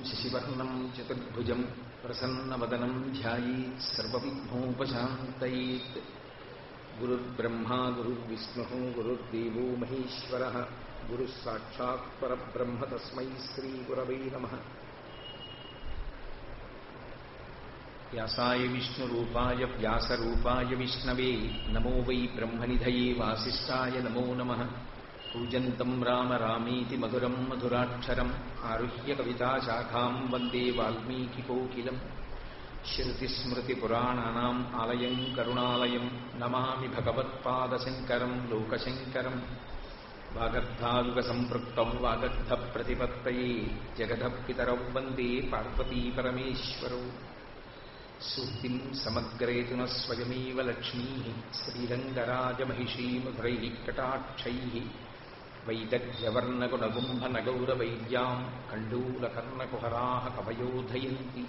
శశివర్ణం చతుర్భుజం ప్రసన్నవదనం ధ్యాయేత్ సర్వవిఘ్నోపశాంతయేత్. గురుర్బ్రహ్మా గురుర్విష్ణుః గురుర్దేవో మహేశ్వరః గురుః సాక్షాత్ పరబ్రహ్మ తస్మై శ్రీగురవే నమః. వ్యాసాయ విష్ణురూపాయ వ్యాసరూపాయ విష్ణవే నమో వై బ్రహ్మనిధయే వాసిష్ఠాయ నమో నమః. పూజంతం రామ రామేతి మధురం మధురాక్షరం ఆరుహ్య కవితాశాఖాం వందే వాల్మీకికోకిలం. శృతిస్మృతిపురాణానాం ఆలయం కరుణాలయం నమామి భగవత్పాదశంకరం లోకశంకరం. వాగర్ధాయుగ సంపృక్తం వాగర్ధ ప్రతిపత్తయే జగదః పితరౌ వందే పార్వతీ పరమేశ్వరౌ. సూక్తిం సమగ్రేతున స్వయమేవ లక్ష్మీ శ్రీరంగరాజమహిషీ మధురైః కటాక్షైః. వైదగ్ధ్యవర్ణగుణగుంభనగౌరవైద్యాం కండూలకర్ణకుహరాः కవయోధయంతి.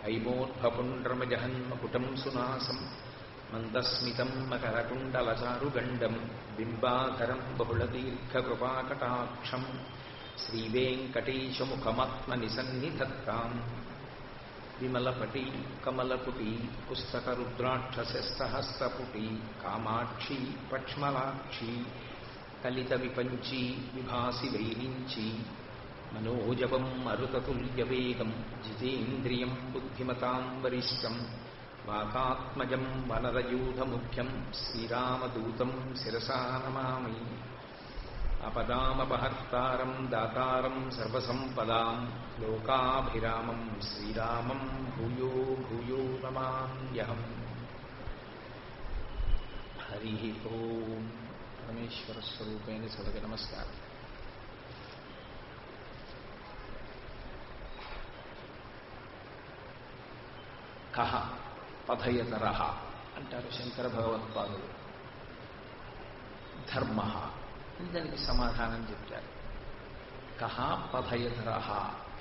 హైమోర్ధ్వపుండ్రమజహన్మకుటం సునాసం మందస్మితం మకరకుండలచారుగండం బింబాధరం బహుళదీర్ఘకృపాకటాక్షం. శ్రీవేంకటేశముఖమాత్మనిసన్నిధత్తాం. విమలపటి కమలపుటి పుస్తకరుద్రాక్షసహస్రపుటి కామాక్షి పక్ష్మలాక్షి కలిత విపంచి విభాసి వైరించి. మనోజవం మరుతతుల్యవేగం జితేంద్రియం బుద్ధిమతాం వరిష్టం. వాకాత్మజం వనరయూధముఖ్యం శ్రీరామదూతం శిరసా నమామి. అపదామపహర్తారం దాతారం సర్వసంపదాం లోకాభిరామం శ్రీరామం భూయో భూయో నమామ్యహం. హరి ఓం. పరమేశ్వర స్వరూపేణ సదగ నమస్కారం. కహ పథయతరః అంటారు శంకర భగవత్పాదులు. ధర్మ దానికి సమాధానం చెప్తారు. కహ పథయతరః.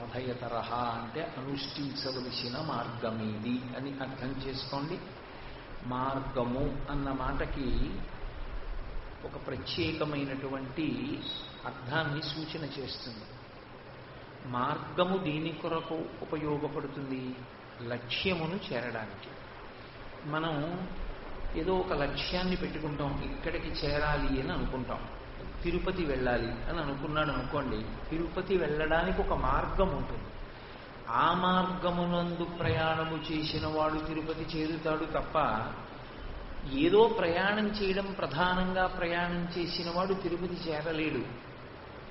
పథయతరః అంటే అనుష్ఠించవలసిన మార్గమేది అని అర్థం చేసుకోండి. మార్గము అన్న మాటకి ఒక ప్రత్యేకమైనటువంటి అర్థాన్ని సూచన చేస్తుంది. మార్గము దేని కొరకు ఉపయోగపడుతుంది? లక్ష్యమును చేరడానికి. మనం ఏదో ఒక లక్ష్యాన్ని పెట్టుకుంటాం, ఇక్కడికి చేరాలి అని అనుకుంటాం. తిరుపతి వెళ్ళాలి అని అనుకున్నాడు అనుకోండి, తిరుపతి వెళ్ళడానికి ఒక మార్గం ఉంటుంది. ఆ మార్గమునందు ప్రయాణము చేసిన వాడు తిరుపతి చేరుతాడు తప్ప ఏదో ప్రయాణం చేయడం ప్రధానంగా ప్రయాణం చేసిన వాడు తిరుపతి చేరలేడు.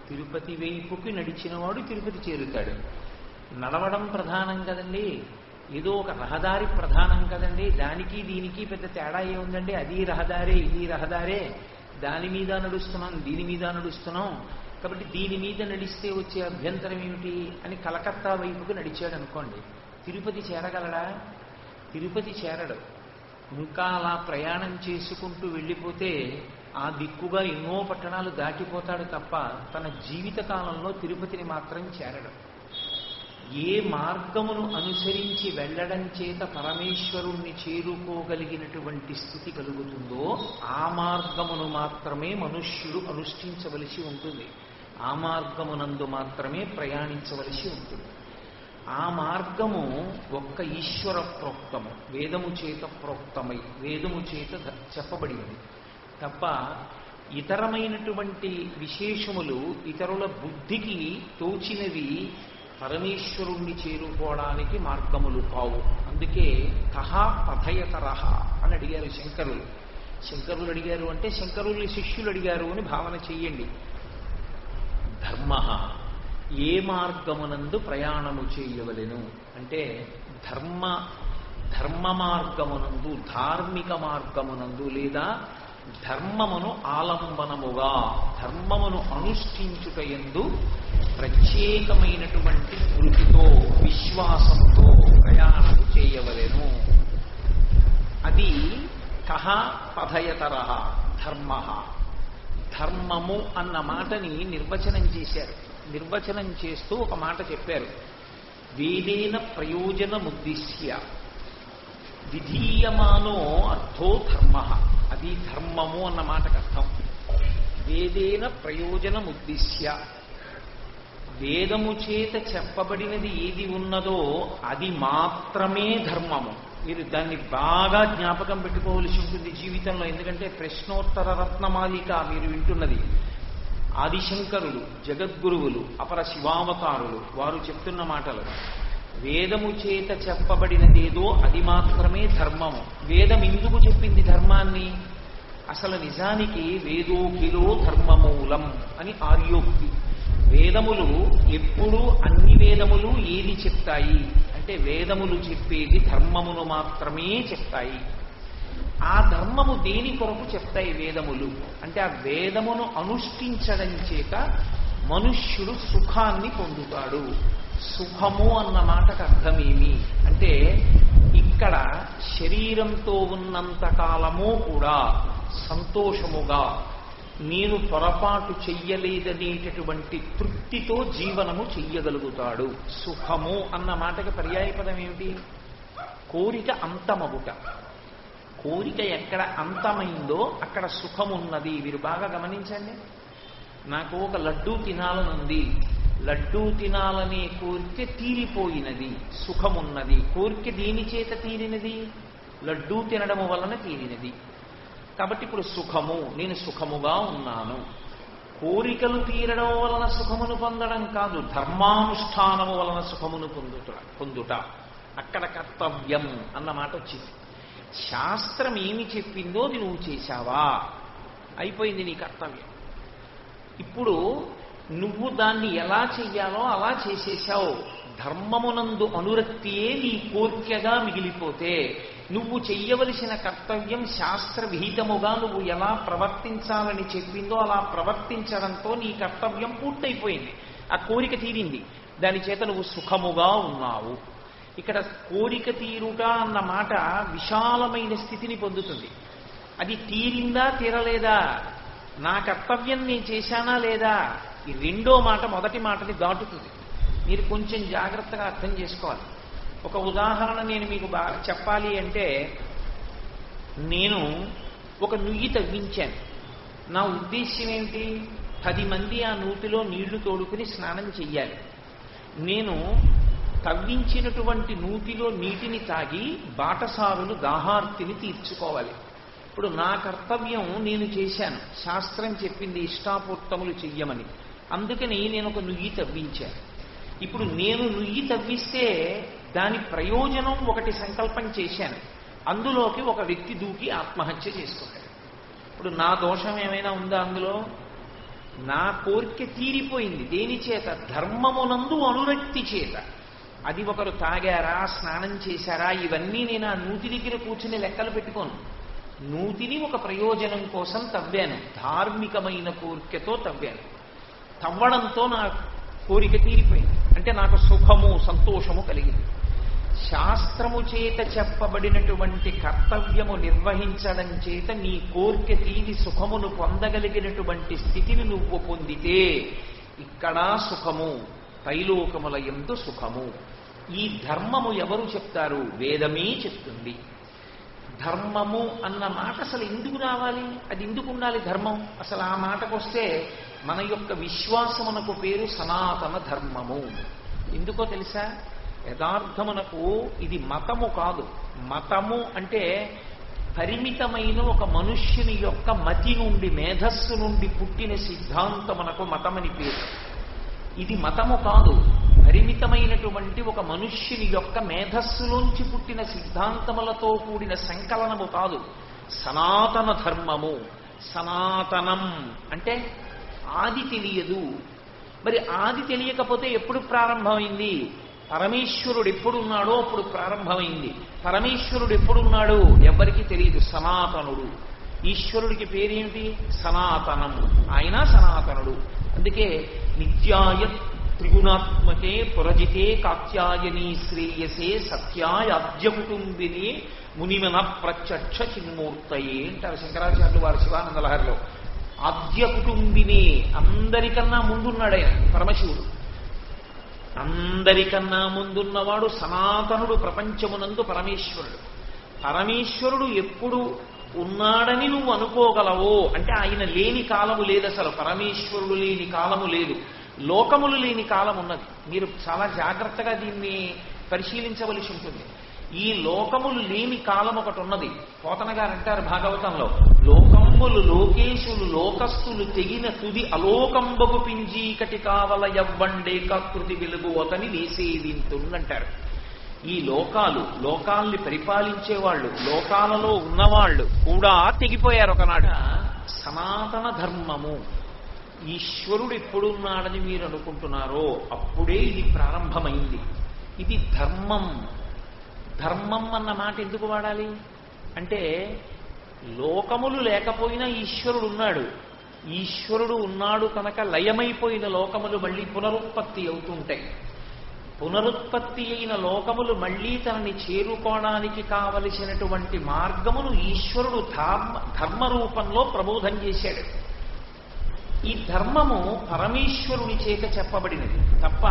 తిరుపతి వైపుకి నడిచినవాడు తిరుపతి చేరుతాడు. నడవడం ప్రధానం కదండి, ఏదో ఒక రహదారి ప్రధానం కదండి. దానికి దీనికి పెద్ద తేడా ఏముందండి? అది రహదారే ఇది రహదారే, దాని మీద నడుస్తున్నాం దీని మీద నడుస్తున్నాం కాబట్టి దీని మీద నడిస్తే వచ్చే అభ్యంతరం ఏమిటి అని కలకత్తా వైపుకు నడిచాడు అనుకోండి, తిరుపతి చేరగలడా? తిరుపతి చేరడు. ఇంకా అలా ప్రయాణం చేసుకుంటూ వెళ్ళిపోతే ఆ దిక్కుగా ఎన్నో పట్టణాలు దాటిపోతాడు తప్ప తన జీవిత కాలంలో తిరుపతిని మాత్రం చేరడు. ఏ మార్గమును అనుసరించి వెళ్ళడం చేత పరమేశ్వరుణ్ణి చేరుకోగలిగినటువంటి స్థితి కలుగుతుందో ఆ మార్గమును మాత్రమే మనుష్యుడు అనుష్ఠించవలసి ఉంటుంది. ఆ మార్గమునందు మాత్రమే ప్రయాణించవలసి ఉంటుంది. ఆ మార్గము ఒక్క ఈశ్వర ప్రోక్తము, వేదము చేత ప్రోక్తమై వేదము చేత చెప్పబడింది తప్ప ఇతరమైనటువంటి విశేషములు ఇతరుల బుద్ధికి తోచినవి పరమేశ్వరుణ్ణి చేరుకోవడానికి మార్గములు కావు. అందుకే కహ పథయతరః అని అడిగారు శంకరులు. శంకరులు అడిగారు అంటే శంకరుల్ని శిష్యులు అడిగారు అని భావన చెయ్యండి. ధర్మ ఏ మార్గమునందు ప్రయాణము చేయవలెను అంటే ధర్మ మార్గమునందు, ధార్మిక మార్గమునందు లేదా ధర్మమును ఆలంబనముగా ధర్మమును అనుష్ఠించుటయందు ప్రత్యేకమైనటువంటి వృత్తితో విశ్వాసముతో ప్రయాణము చేయవలెను. అది కహ పథయతరః ధర్మ. ధర్మము అన్న మాటని నిర్వచనం చేశారు. నిర్వచనం చేస్తూ ఒక మాట చెప్పారు. వేదేన ప్రయోజనముద్దిశ్య విధీయమానో అర్థో ధర్మ. అది ధర్మము అన్న మాటకు అర్థం. వేదేన ప్రయోజనముద్దిశ్య వేదము చేత చెప్పబడినది ఏది ఉన్నదో అది మాత్రమే ధర్మము. మీరు దాన్ని బాగా జ్ఞాపకం పెట్టుకోవలసి ఉంటుంది జీవితంలో. ఎందుకంటే ప్రశ్నోత్తర రత్నమాలిక మీరు వింటున్నది. ఆదిశంకరులు, జగద్గురువులు, అపర శివావతారులు వారు చెప్తున్న మాటలు. వేదము చేత చెప్పబడినదేదో అది మాత్రమే ధర్మము. వేదం ఎందుకు చెప్పింది ధర్మాన్ని? అసలు నిజానికి వేదోకిలో ధర్మమూలం అని ఆర్యోక్తి. వేదములు ఎప్పుడూ అన్ని వేదములు ఏది చెప్తాయి అంటే వేదములు చెప్పేది ధర్మమును మాత్రమే చెప్తాయి. ఆ ధర్మము దేని కొరకు చెప్తాయి వేదములు అంటే ఆ వేదమును అనుష్ఠించడం చేత మనుష్యుడు సుఖాన్ని పొందుతాడు. సుఖము అన్న మాటకు అర్థమేమి అంటే ఇక్కడ శరీరంతో ఉన్నంత కాలము కూడా సంతోషముగా నేను పొరపాటు చెయ్యలేదనేటటువంటి తృప్తితో జీవనము చెయ్యగలుగుతాడు. సుఖము అన్న మాటకి పర్యాయపదం ఏమిటి? కోరిక అంతమగుట. కోరిక ఎక్కడ అంతమైందో అక్కడ సుఖమున్నది. మీరు బాగా గమనించండి. నాకు ఒక లడ్డూ తినాలనుంది, లడ్డూ తినాలనే కోరిక తీరిపోయినది, సుఖమున్నది. కోరిక దేని చేత తీరినది? లడ్డూ తినడము వలన తీరినది. కాబట్టి ఇప్పుడు సుఖము, నేను సుఖముగా ఉన్నాను. కోరికలు తీరడం వలన సుఖమును పొందడం కాదు, ధర్మానుష్ఠానము వలన సుఖమును పొందుట. అక్కడ కర్తవ్యం అన్నమాట వచ్చింది. శాస్త్రం ఏమి చెప్పిందో అది నువ్వు చేశావా, అయిపోయింది నీ కర్తవ్యం. ఇప్పుడు నువ్వు దాన్ని ఎలా చెయ్యాలో అలా చేసేశావు. ధర్మమునందు అనురక్తియే నీ కోర్కెగా మిగిలిపోతే నువ్వు చెయ్యవలసిన కర్తవ్యం శాస్త్ర విహితముగా నువ్వు ఎలా ప్రవర్తించాలని చెప్పిందో అలా ప్రవర్తించడంతో నీ కర్తవ్యం పూర్తయిపోయింది. ఆ కోరిక తీరింది, దాని చేత నువ్వు సుఖముగా ఉన్నావు. ఇక్కడ కోరిక తీరుట అన్న మాట విశాలమైన స్థితిని పొందుతుంది. అది తీరిందా తీరలేదా, నా కర్తవ్యం నేను చేశానా లేదా, ఈ రెండో మాట మొదటి మాటని దాటుతుంది. మీరు కొంచెం జాగ్రత్తగా అర్థం చేసుకోవాలి. ఒక ఉదాహరణ నేను మీకు బాగా చెప్పాలి అంటే, నేను ఒక నుయ్యి తవ్వించాను. నా ఉద్దేశ్యం ఏమిటి? 10 మంది ఆ నూతిలో నీళ్లు తోడుకుని స్నానం చెయ్యాలి. నేను తవ్వించినటువంటి నూతిలో నీటిని తాగి బాటసారులు దాహార్తిని తీర్చుకోవాలి. ఇప్పుడు నా కర్తవ్యం నేను చేశాను, శాస్త్రం చెప్పింది ఇష్టాపూర్తములు చెయ్యమని. అందుకని నేను ఒక నుయ్యి తవ్వించాను. ఇప్పుడు నేను నుయ్యి తవ్విస్తే దాని ప్రయోజనం ఒకటి సంకల్పం చేశాను, అందులోకి ఒక వ్యక్తి దూకి ఆత్మహత్య చేసుకున్నాడు. ఇప్పుడు నా దోషం ఏమైనా ఉందా అందులో? నా కోరిక తీరిపోయింది. దేని చేత? ధర్మమునందు అనురక్తి చేత. అది ఒకరు తాగారా, స్నానం చేశారా, ఇవన్నీ నేను ఆ నూతి దగ్గర కూర్చుని లెక్కలు పెట్టుకోను. నూతిని ఒక ప్రయోజనం కోసం తవ్వాను, ధార్మికమైన కోరికతో తవ్వాను. తవ్వడంతో నా కోరిక తీరిపోయింది, అంటే నాకు సుఖము సంతోషము కలిగింది. శాస్త్రము చేత చెప్పబడినటువంటి కర్తవ్యము నిర్వహించడం చేత నీ కోరిక తీరి సుఖమును పొందగలిగినటువంటి స్థితిని నువ్వు పొందితే ఇక్కడ సుఖము, పైలోకముల యందు సుఖము. ఈ ధర్మము ఎవరు చెప్తారు? వేదమే చెప్తుంది. ధర్మము అన్న మాట అసలు ఎందుకు రావాలి? అది ఎందుకు ఉండాలి ధర్మం? అసలు ఆ మాటకు వస్తే మన యొక్క విశ్వాసమునకు పేరు సనాతన ధర్మము. ఎందుకో తెలుసా? యథార్థమునకు ఇది మతము కాదు. మతము అంటే పరిమితమైన ఒక మనుష్యుని యొక్క మతి నుండి, మేధస్సు నుండి పుట్టిన సిద్ధాంతమునకు మతమని పేరు. ఇది మతము కాదు, పరిమితమైనటువంటి ఒక మనుష్యుని యొక్క మేధస్సులోంచి పుట్టిన సిద్ధాంతములతో కూడిన సంకలనము కాదు. సనాతన ధర్మము. సనాతనం అంటే ఆది తెలియదు. మరి ఆది తెలియకపోతే ఎప్పుడు ప్రారంభమైంది? పరమేశ్వరుడు ఎప్పుడున్నాడో అప్పుడు ప్రారంభమైంది. పరమేశ్వరుడు ఎప్పుడున్నాడు ఎవరికి తెలియదు, సనాతనుడు. ఈశ్వరుడికి పేరేమిటి? సనాతనం. ఆయన సనాతనుడు. అందుకే నిత్యాయ త్రిగుణాత్మకే పురజితే కాత్యాయనీ శ్రేయసే సత్యాయ అద్య కుటుంబిని మునిమన ప్రత్యక్ష చిన్మూర్తయే అంటారు శంకరాచార్యులు వారి శివానంద లహరిలో. ఆద్య కుటుంబిని, అందరికన్నా ముందున్నాడు ఆయన పరమశివుడు. అందరికన్నా ముందున్నవాడు సనాతనుడు. ప్రపంచమునందు పరమేశ్వరుడు. పరమేశ్వరుడు ఎప్పుడు ఉన్నాడని నువ్వు అనుకోగలవో అంటే ఆయన లేని కాలము లేదు. అసలు పరమేశ్వరుడు లేని కాలము లేదు. లోకములు లేని కాలం ఉన్నది. మీరు చాలా జాగ్రత్తగా దీన్ని పరిశీలించవలసి ఉంటుంది. ఈ లోకములు లేని కాలం ఒకటి ఉన్నది. పోతన గారు అంటారు భాగవతంలో, లోకమ్ములు లోకేశులు లోకస్తులు తెగిన తుది అలోకంబగు పింజీకటి కావల యవ్వండే కృతి వెలుగు అతని వేసేదింటుందంటారు. ఈ లోకాల్ని పరిపాలించేవాళ్ళు, లోకాలలో ఉన్నవాళ్ళు కూడా తెగిపోయారు ఒకనాడు. సనాతన ధర్మము, ఈశ్వరుడు ఎప్పుడున్నాడని మీరు అనుకుంటున్నారో అప్పుడే ఇది ప్రారంభమైంది. ఇది ధర్మం. ధర్మం అన్న మాట ఎందుకు వాడాలి అంటే, లోకములు లేకపోయినా ఈశ్వరుడు ఉన్నాడు. ఈశ్వరుడు ఉన్నాడు కనుక లయమైపోయిన లోకములు మళ్ళీ పునరుత్పత్తి అవుతుంటాయి. పునరుత్పత్తి అయిన లోకములు మళ్ళీ తనని చేరుకోవడానికి కావలసినటువంటి మార్గమును ఈశ్వరుడు ధర్మ రూపంలో ప్రబోధం చేశాడు. ఈ ధర్మము పరమేశ్వరుని చేత చెప్పబడినది తప్ప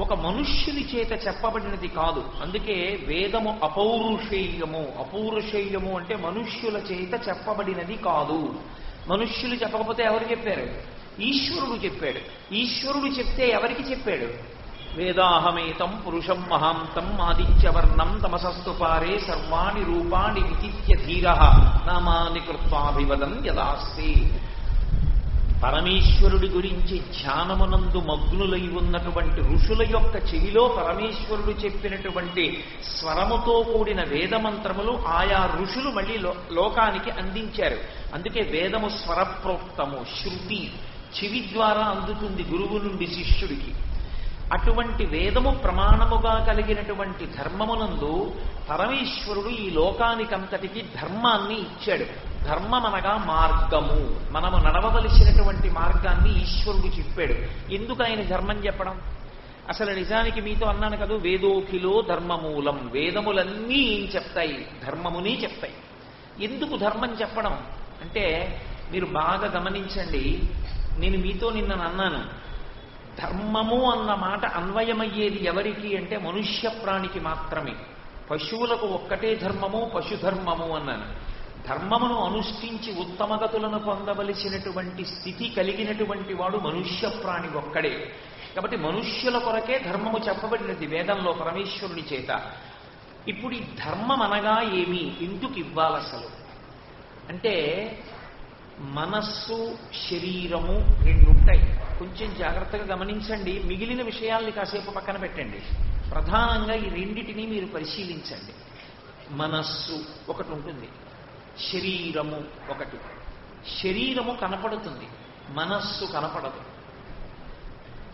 ఒక మనుష్యుని చేత చెప్పబడినది కాదు. అందుకే వేదము అపౌరుషేయము. అపౌరుషేయము అంటే మనుష్యుల చేత చెప్పబడినది కాదు. మనుష్యులు చెప్పకపోతే ఎవరు చెప్పారు? ఈశ్వరుడు చెప్పాడు. ఈశ్వరుడు చెప్తే ఎవరికి చెప్పాడు? వేదాహమేతం పురుషం మహాంతం ఆదిత్యవర్ణం తమసస్తు పారే సర్వాణి రూపాణి విచిత్య ధీరః నామాని కృత్వాభివదన్ యదాస్తి. పరమేశ్వరుడి గురించి ధ్యానమునందు మగ్నులై ఉన్నటువంటి ఋషుల యొక్క చెవిలో పరమేశ్వరుడు చెప్పినటువంటి స్వరముతో కూడిన వేదమంత్రములు ఆయా ఋషులు మళ్ళీ లోకానికి అందించారు. అందుకే వేదము స్వరప్రోక్తము. శృతి చెవి ద్వారా అందుతుంది గురువు నుండి శిష్యుడికి. అటువంటి వేదము ప్రమాణముగా కలిగినటువంటి ధర్మమునందు పరమేశ్వరుడు ఈ లోకానికంతటికి ధర్మాన్ని ఇచ్చాడు. ధర్మం అనగా మార్గము. మనము నడవవలసినటువంటి మార్గాన్ని ఈశ్వరుడు చెప్పాడు. ఎందుకు ఆయన ధర్మం చెప్పడం? అసలు నిజానికి మీతో అన్నాను కదా, వేదోఖిలో ధర్మమూలం. వేదములన్నీ ఏం చెప్తాయి? ధర్మమునే చెప్తాయి. ఎందుకు ధర్మం చెప్పడం అంటే, మీరు బాగా గమనించండి. నేను మీతో నిన్న అన్నాను, ధర్మము అన్న మాట అన్వయమయ్యేది ఎవరికి అంటే మనుష్య ప్రాణికి మాత్రమే. పశువులకు ఒక్కటే ధర్మము, పశుధర్మము అన్నాను. ధర్మమును అనుష్ఠించి ఉత్తమగతులను పొందవలసినటువంటి స్థితి కలిగినటువంటి వాడు మనుష్య ప్రాణి ఒక్కడే. కాబట్టి మనుష్యుల కొరకే ధర్మము చెప్పబడినది వేదంలో పరమేశ్వరుని చేత. ఇప్పుడు ఈ ధర్మం అనగా ఏమి? ఎందుకు ఇవ్వాలి అసలు అంటే, మనస్సు శరీరము రెండుంటాయి. కొంచెం జాగ్రత్తగా గమనించండి. మిగిలిన విషయాల్ని కాసేపు పక్కన పెట్టండి. ప్రధానంగా ఈ రెండిటిని మీరు పరిశీలించండి. మనస్సు ఒకటి ఉంటుంది, శరీరము ఒకటి. శరీరము కనపడుతుంది, మనస్సు కనపడదు.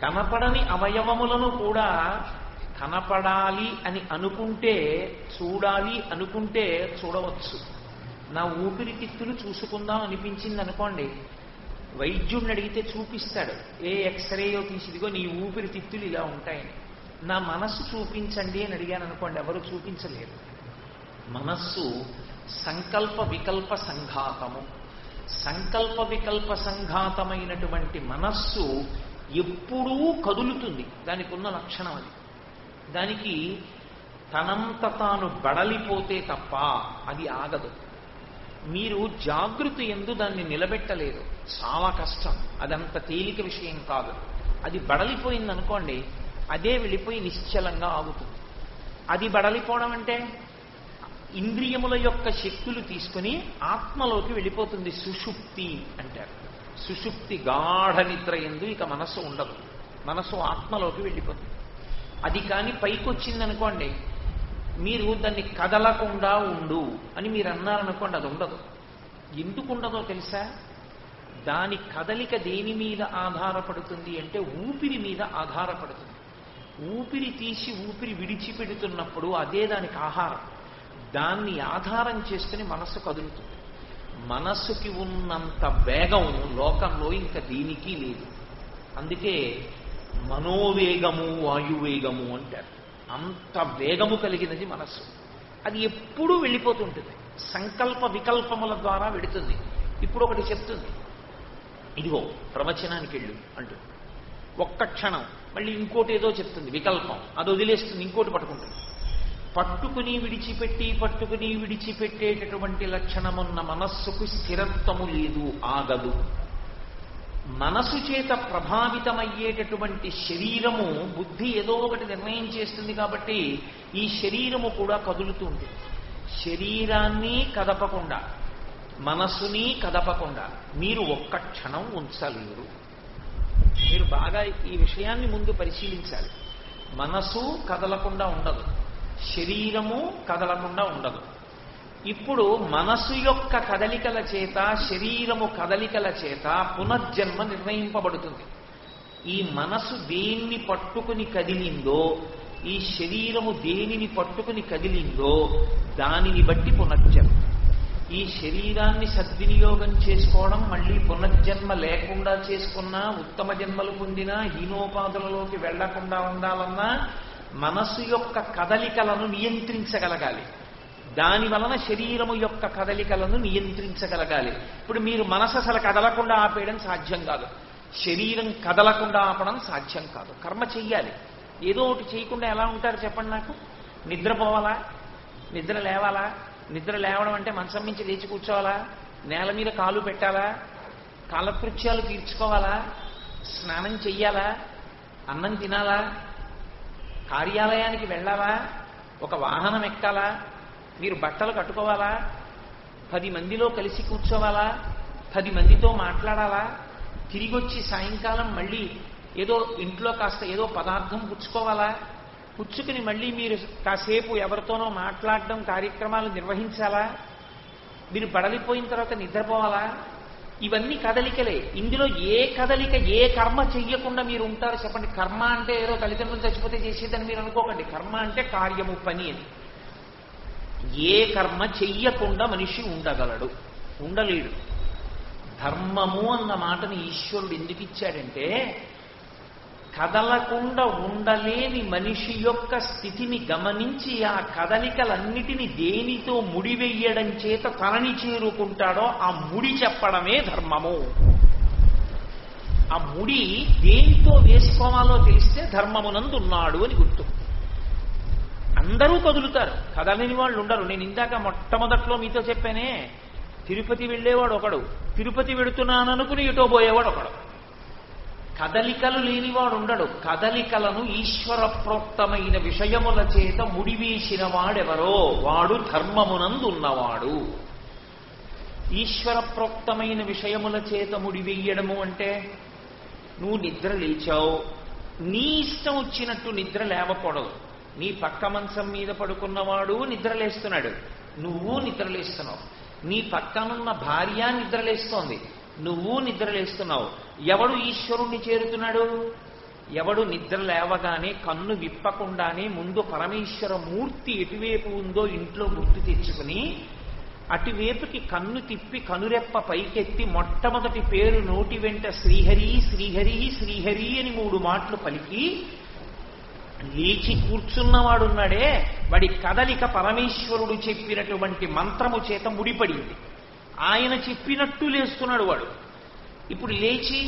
కనపడని అవయవములను కూడా కనపడాలి అని అనుకుంటే, చూడాలి అనుకుంటే చూడవచ్చు. నా ఊపిరితిత్తులు చూసుకుందాం అనిపించింది అనుకోండి, వైద్యుడిని అడిగితే చూపిస్తాడు. ఏ ఎక్స్రేయో తీసిదిగో నీ ఊపిరితిత్తులు ఇలా ఉంటాయని. నా మనస్సు చూపించండి అని అడిగాను అనుకోండి, ఎవరు చూపించలేరు. మనస్సు సంకల్ప వికల్ప సంఘాతము. సంకల్ప వికల్ప సంఘాతమైనటువంటి మనస్సు ఎప్పుడూ కదులుతుంది. దానికి ఉన్న లక్షణం అది. దానికి తనంత తాను బడలిపోతే తప్ప అది ఆగదు. మీరు జాగృతి యందు దాన్ని నిలబెట్టలేరు, చాలా కష్టం. అదంత తేలిక విషయం కాదు. అది బడలిపోయింది అనుకోండి, అదే వెళ్ళిపోయి నిశ్చలంగా ఆగుతుంది. అది బడలిపోవడం అంటే ఇంద్రియముల యొక్క శక్తులు తీసుకుని ఆత్మలోకి వెళ్ళిపోతుంది. సుషుప్తి అంటారు. సుషుప్తి గాఢ నిద్ర యందు ఇక మనస్సు ఉండదు. మనస్సు ఆత్మలోకి వెళ్ళిపోతుంది. అది కానీ పైకి వచ్చిందనుకోండి, మీరు దాన్ని కదలకుండా ఉండు అని మీరు అన్నారనుకోండి, అది ఉండదు. ఎందుకు ఉండదో తెలుసా? దాని కదలిక దేని మీద ఆధారపడుతుంది అంటే ఊపిరి మీద ఆధారపడుతుంది. ఊపిరి తీసి ఊపిరి విడిచిపెడుతున్నప్పుడు అదే దానికి ఆహారం. దాన్ని ఆధారం చేసుకుని మనస్సు కదులుతుంది. మనస్సుకి ఉన్నంత వేగం లోకంలో ఇంకా దేనికి లేదు. అందుకే మనోవేగము వాయువేగము అంటారు. అంత వేగము కలిగినది మనస్సు. అది ఎప్పుడూ వెళ్ళిపోతుంటుంది. సంకల్ప వికల్పముల ద్వారా వెడుతుంది. ఇప్పుడు ఒకటి చెప్తుంది, ఇదిగో ప్రవచనానికి వెళ్ళు అంటుంది. ఒక్క క్షణం మళ్ళీ ఇంకోటి ఏదో చెప్తుంది, వికల్పం. అది వదిలేస్తుంది, ఇంకోటి పట్టుకుంటుంది. పట్టుకుని విడిచిపెట్టేటటువంటి లక్షణమున్న మనస్సుకు స్థిరత్వము లేదు, ఆగదు. మనసు చేత ప్రభావితమయ్యేటటువంటి శరీరము, బుద్ధి ఏదో ఒకటి నిర్ణయం చేస్తుంది కాబట్టి ఈ శరీరము కూడా కదులుతుంది. శరీరాన్ని కదపకుండా, మనస్సుని కదపకుండా మీరు ఒక్క క్షణం ఉంచలేరు. మీరు బాగా ఈ విషయాన్ని ముందు పరిశీలించాలి. మనసు కదలకుండా ఉండదు, శరీరము కదలకుండా ఉండదు. ఇప్పుడు మనసు యొక్క కదలికల చేత, శరీరము కదలికల చేత పునర్జన్మ నిర్ణయింపబడుతుంది. ఈ మనసు దేన్ని పట్టుకుని కదిలిందో, ఈ శరీరము దేనిని పట్టుకుని కదిలిందో దానిని బట్టి పునర్జన్మ. ఈ శరీరాన్ని సద్వినియోగం చేసుకోవడం, మళ్ళీ పునర్జన్మ లేకుండా చేసుకున్నా, ఉత్తమ జన్మలు పొందినా, హీనోపాదులలోకి వెళ్లకుండా ఉండాలన్నా మనసు యొక్క కదలికలను నియంత్రించగలగాలి. దాని వలన శరీరము యొక్క కదలికలను నియంత్రించగలగాలి. ఇప్పుడు మీరు మనసు అసలు కదలకుండా ఆపేయడం సాధ్యం కాదు, శరీరం కదలకుండా ఆపడం సాధ్యం కాదు. కర్మ చెయ్యాలి. ఏదో ఒకటి చేయకుండా ఎలా ఉంటారు చెప్పండి నాకు? నిద్రపోవాలా? నిద్ర లేవాలా? నిద్ర లేవడం అంటే మంచం నుంచి లేచి కూర్చోవాలా? నేల మీద కాలు పెట్టాలా? కాలకృత్యాలు తీర్చుకోవాలా? స్నానం చెయ్యాలా? అన్నం తినాలా? కార్యాలయానికి వెళ్ళాలా? ఒక వాహనం ఎక్కాలా? మీరు బట్టలు కట్టుకోవాలా? 10 మందిలో కలిసి కూర్చోవాలా? 10 మందితో మాట్లాడాలా? తిరిగి వచ్చి సాయంకాలం మళ్ళీ ఏదో ఇంట్లో కాస్త ఏదో పదార్థం పుచ్చుకోవాలా? పుచ్చుకుని మళ్ళీ మీరు కాసేపు ఎవరితోనో మాట్లాడడం, కార్యక్రమాలు నిర్వహించాలా? మీరు బడలిపోయిన తర్వాత నిద్రపోవాలా? ఇవన్నీ కదలికలే. ఇందులో ఏ కదలిక, ఏ కర్మ చెయ్యకుండా మీరు ఉంటారు చెప్పండి? కర్మ అంటే ఏదో తల్లిదండ్రులు చచ్చిపోతే చేసేదని మీరు అనుకోకండి. కర్మ అంటే కార్యము, పని అని. ఏ కర్మ చెయ్యకుండా మనిషి ఉండగలడు? ఉండలేడు. ధర్మము అన్న మాటని ఈశ్వరుడు ఎందుకు ఇచ్చాడంటే, కదలకుండా ఉండలేని మనిషి యొక్క స్థితిని గమనించి ఆ కదలికలన్నిటినీ దేనితో ముడివెయ్యడం చేత తనని చేరుకుంటాడో ఆ ముడి చెప్పడమే ధర్మము. ఆ ముడి దేనితో వేసుకోవాలో తెలిస్తే ధర్మమునందున్నాడు అని గుర్తు. అందరూ కదులుతారు, కదలని వాళ్ళు ఉండరు. నేను ఇందాక మొట్టమొదట్లో మీతో చెప్పానే, తిరుపతి వెళ్ళేవాడు ఒకడు, తిరుపతి వెడుతున్నాననుకుని ఎటో పోయేవాడు ఒకడు. కదలికలు లేనివాడు ఉండడు. కదలికలను ఈశ్వర ప్రోక్తమైన విషయముల చేత ముడివేసిన వాడెవరో వాడు ధర్మమునందున్నవాడు. ఈశ్వర ప్రోక్తమైన విషయముల చేత ముడివేయడము అంటే, నువ్వు నిద్ర లేచావు, నీ ఇష్టం వచ్చినట్టు నిద్ర లేవకూడదు. నీ పక్క మంచం మీద పడుకున్నవాడు నిద్రలేస్తున్నాడు, నువ్వు నిద్రలేస్తున్నావు. నీ పక్కనున్న భార్య నిద్రలేస్తోంది, నువ్వు నిద్రలేస్తున్నావు. ఎవడు ఈశ్వరుణ్ణి చేరుతున్నాడు? ఎవడు నిద్ర లేవగానే కన్ను విప్పకుండానే ముందు పరమేశ్వర మూర్తి ఎటువైపు ఉందో ఇంట్లో గుర్తు తెచ్చుకుని అటువైపుకి కన్ను తిప్పి కనురెప్ప పైకెత్తి మొట్టమొదటి పేరు నోటి వెంట శ్రీహరి శ్రీహరి శ్రీహరి అని 3 మాటలు పలికి లేచి కూర్చున్నవాడున్నాడే, వాడి కదలిక పరమేశ్వరుడు చెప్పినటువంటి మంత్రము చేత ముడిపడింది. ఆయన చెప్పినట్టు లేస్తున్నాడు వాడు. ఇప్పుడు లేచి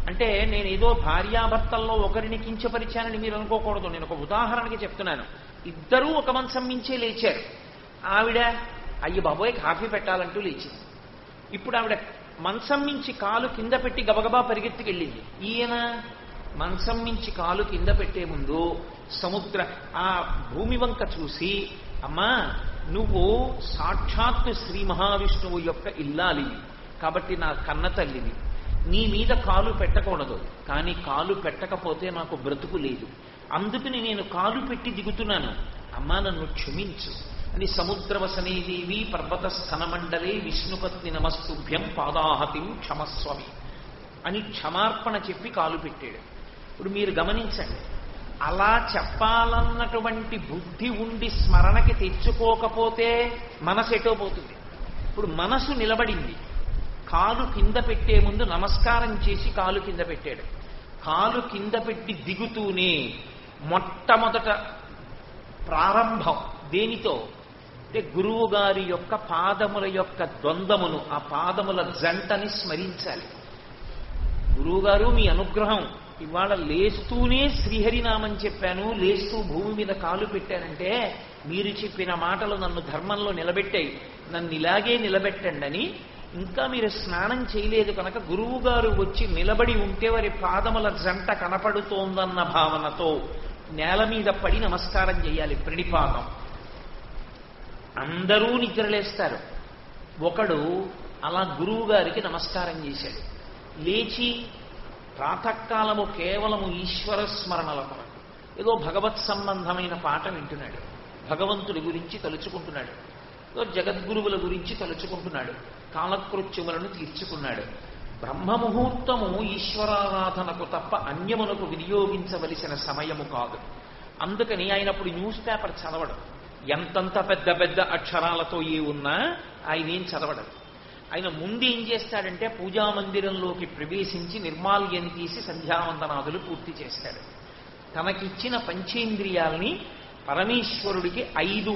అంటే నేనేదో భార్యాభర్తల్లో ఒకరిని కించపరిచానని మీరు అనుకోకూడదు. నేను ఒక ఉదాహరణకి చెప్తున్నాను. ఇద్దరూ ఒక మంచం మించే లేచారు. ఆవిడ అయ్య బాబోయ్ కాఫీ పెట్టాలంటూ లేచింది. ఇప్పుడు ఆవిడ మంచం మించి కాలు కింద పెట్టి గబగబా పరిగెత్తికెళ్ళింది. ఈయన మంచం మించి కాలు కింద పెట్టే ముందు ఆ భూమి వంక చూసి, అమ్మా నువ్వు సాక్షాత్తు శ్రీ మహావిష్ణువు యొక్క ఇల్లాలివి కాబట్టి నా కన్న తల్లివి, నీ మీద కాలు పెట్టకూడదు, కానీ కాలు పెట్టకపోతే నాకు బ్రతుకు లేదు, అందుకని నేను కాలు పెట్టి దిగుతున్నాను, అమ్మా నన్ను క్షమించు అని సముద్రవసనేదేవి పర్వత స్థనమండలే విష్ణుపత్ని నమస్తుభ్యం పాదాహతిం క్షమస్వమి అని క్షమార్పణ చెప్పి కాలు పెట్టాడు. ఇప్పుడు మీరు గమనించండి, అలా చెప్పాలన్నటువంటి బుద్ధి ఉండి స్మరణకి తెచ్చుకోకపోతే మనసు ఎటో పోతుంది. ఇప్పుడు మనసు నిలబడింది, కాలు కింద పెట్టే ముందు నమస్కారం చేసి కాలు కింద పెట్టాడు. కాలు కింద పెట్టి దిగుతూనే మొట్టమొదట ప్రారంభం దేనితో అంటే గురువు గారి యొక్క పాదముల యొక్క ద్వంద్వమును, ఆ పాదముల జంటని స్మరించాలి. గురువుగారు మీ అనుగ్రహం, ఇవాళ లేస్తూనే శ్రీహరినామం చెప్పాను, లేస్తూ భూమి మీద కాలు పెట్టానంటే మీరు చెప్పిన మాటలు నన్ను ధర్మంలో నిలబెట్టాయి, నన్ను ఇలాగే నిలబెట్టండి అని ఇంకా మీరు స్నానం చేయలేదు కనుక గురువు గారు వచ్చి నిలబడి ఉంటే వారి పాదముల జంట కనపడుతోందన్న భావనతో నేల మీద పడి నమస్కారం చేయాలి. ప్రణిపాతం. అందరూ నిద్రలేస్తారు. ఒకడు అలా గురువు గారికి నమస్కారం చేశాడు. లేచి ప్రాతకాలము కేవలము ఈశ్వర స్మరణలకు ఏదో భగవత్ సంబంధమైన పాట వింటున్నాడు. భగవంతుడి గురించి తలుచుకుంటున్నాడు. ఏదో జగద్గురువుల గురించి తలుచుకుంటున్నాడు. కాలకృత్యములను తీర్చుకున్నాడు. బ్రహ్మముహూర్తము ఈశ్వరారాధనకు తప్ప అన్యమునకు వినియోగించవలసిన సమయము కాదు. అందుకని ఆయన అప్పుడు న్యూస్ పేపర్ చదవడం. ఎంతంత పెద్ద పెద్ద అక్షరాలతో ఉన్నా ఆయన ఏం చదవడం. ఆయన ముందు ఏం చేస్తాడంటే పూజామందిరంలోకి ప్రవేశించి నిర్మాల్యం తీసి సంధ్యావందనాదులు పూర్తి చేస్తాడు. తనకిచ్చిన పంచేంద్రియాల్ని పరమేశ్వరుడికి 5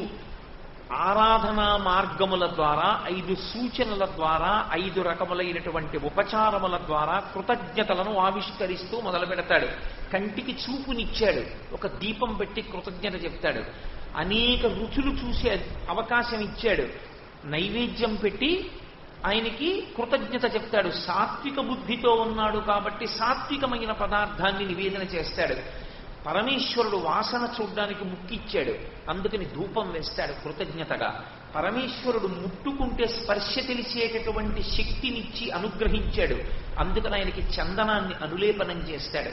ఆరాధనా మార్గముల ద్వారా, 5 సూచనల ద్వారా, 5 రకములైనటువంటి ఉపచారముల ద్వారా కృతజ్ఞతలను ఆవిష్కరిస్తూ మొదలు పెడతాడు. కంటికి చూపునిచ్చాడు. ఒక దీపం పెట్టి కృతజ్ఞత చెప్తాడు. అనేక రుచులు చూసే అవకాశం ఇచ్చాడు. నైవేద్యం పెట్టి ఆయనకి కృతజ్ఞత చెప్తాడు. సాత్విక బుద్ధితో ఉన్నాడు కాబట్టి సాత్వికమైన పదార్థాన్ని నివేదన చేస్తాడు. పరమేశ్వరుడు వాసన చూడ్డానికి ముక్కిచ్చాడు. అందుకని ధూపం వేస్తాడు కృతజ్ఞతగా. పరమేశ్వరుడు ముట్టుకుంటే స్పర్శ తెలిసేటటువంటి శక్తినిచ్చి అనుగ్రహించాడు. అందుకని ఆయనకి చందనాన్ని అనులేపనం చేస్తాడు.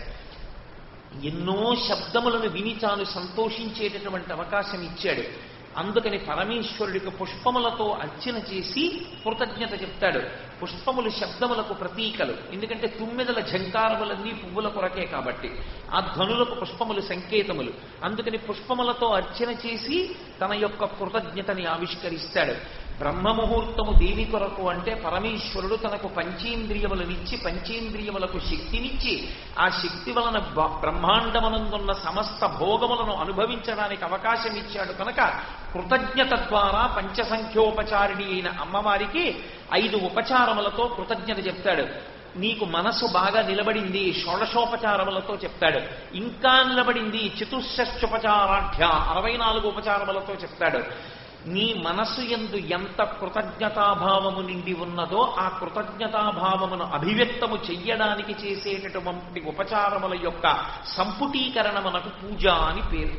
ఎన్నో శబ్దములను విని తాను సంతోషించేటటువంటి అవకాశం ఇచ్చాడు. అందుకని పరమేశ్వరుడికి పుష్పములతో అర్చన చేసి కృతజ్ఞత చెప్తాడు. పుష్పములు శబ్దములకు ప్రతీకలు. ఎందుకంటే తుమ్మెదల ఝంకారములన్నీ పువ్వుల కొరకే కాబట్టి ఆ ధ్వనులకు పుష్పములు సంకేతములు. అందుకని పుష్పములతో అర్చన చేసి తన యొక్క కృతజ్ఞతని ఆవిష్కరిస్తాడు. బ్రహ్మముహూర్తము దేవి కొరకు అంటే పరమేశ్వరుడు తనకు పంచేంద్రియములనిచ్చి పంచేంద్రియములకు శక్తినిచ్చి ఆ శక్తి వలన బ్రహ్మాండమనందున్న సమస్త భోగములను అనుభవించడానికి అవకాశం ఇచ్చాడు కనుక కృతజ్ఞత ద్వారా పంచసంఖ్యోపచారిణి అయిన అమ్మవారికి 5 ఉపచారములతో కృతజ్ఞత చెప్తాడు. నీకు మనసు బాగా నిలబడింది, షోడశోపచారములతో చెప్తాడు. ఇంకా నిలబడింది, చతుషష్ఠోపచారాఢ్య 64 ఉపచారములతో చెప్తాడు. నీ మనసు యందు ఎంత కృతజ్ఞతాభావము నిండి ఉన్నదో ఆ కృతజ్ఞతాభావమును అభివ్యక్తము చెయ్యడానికి చేసేటటువంటి ఉపచారముల యొక్క సంపుటీకరణమునకు పూజ అని పేరు.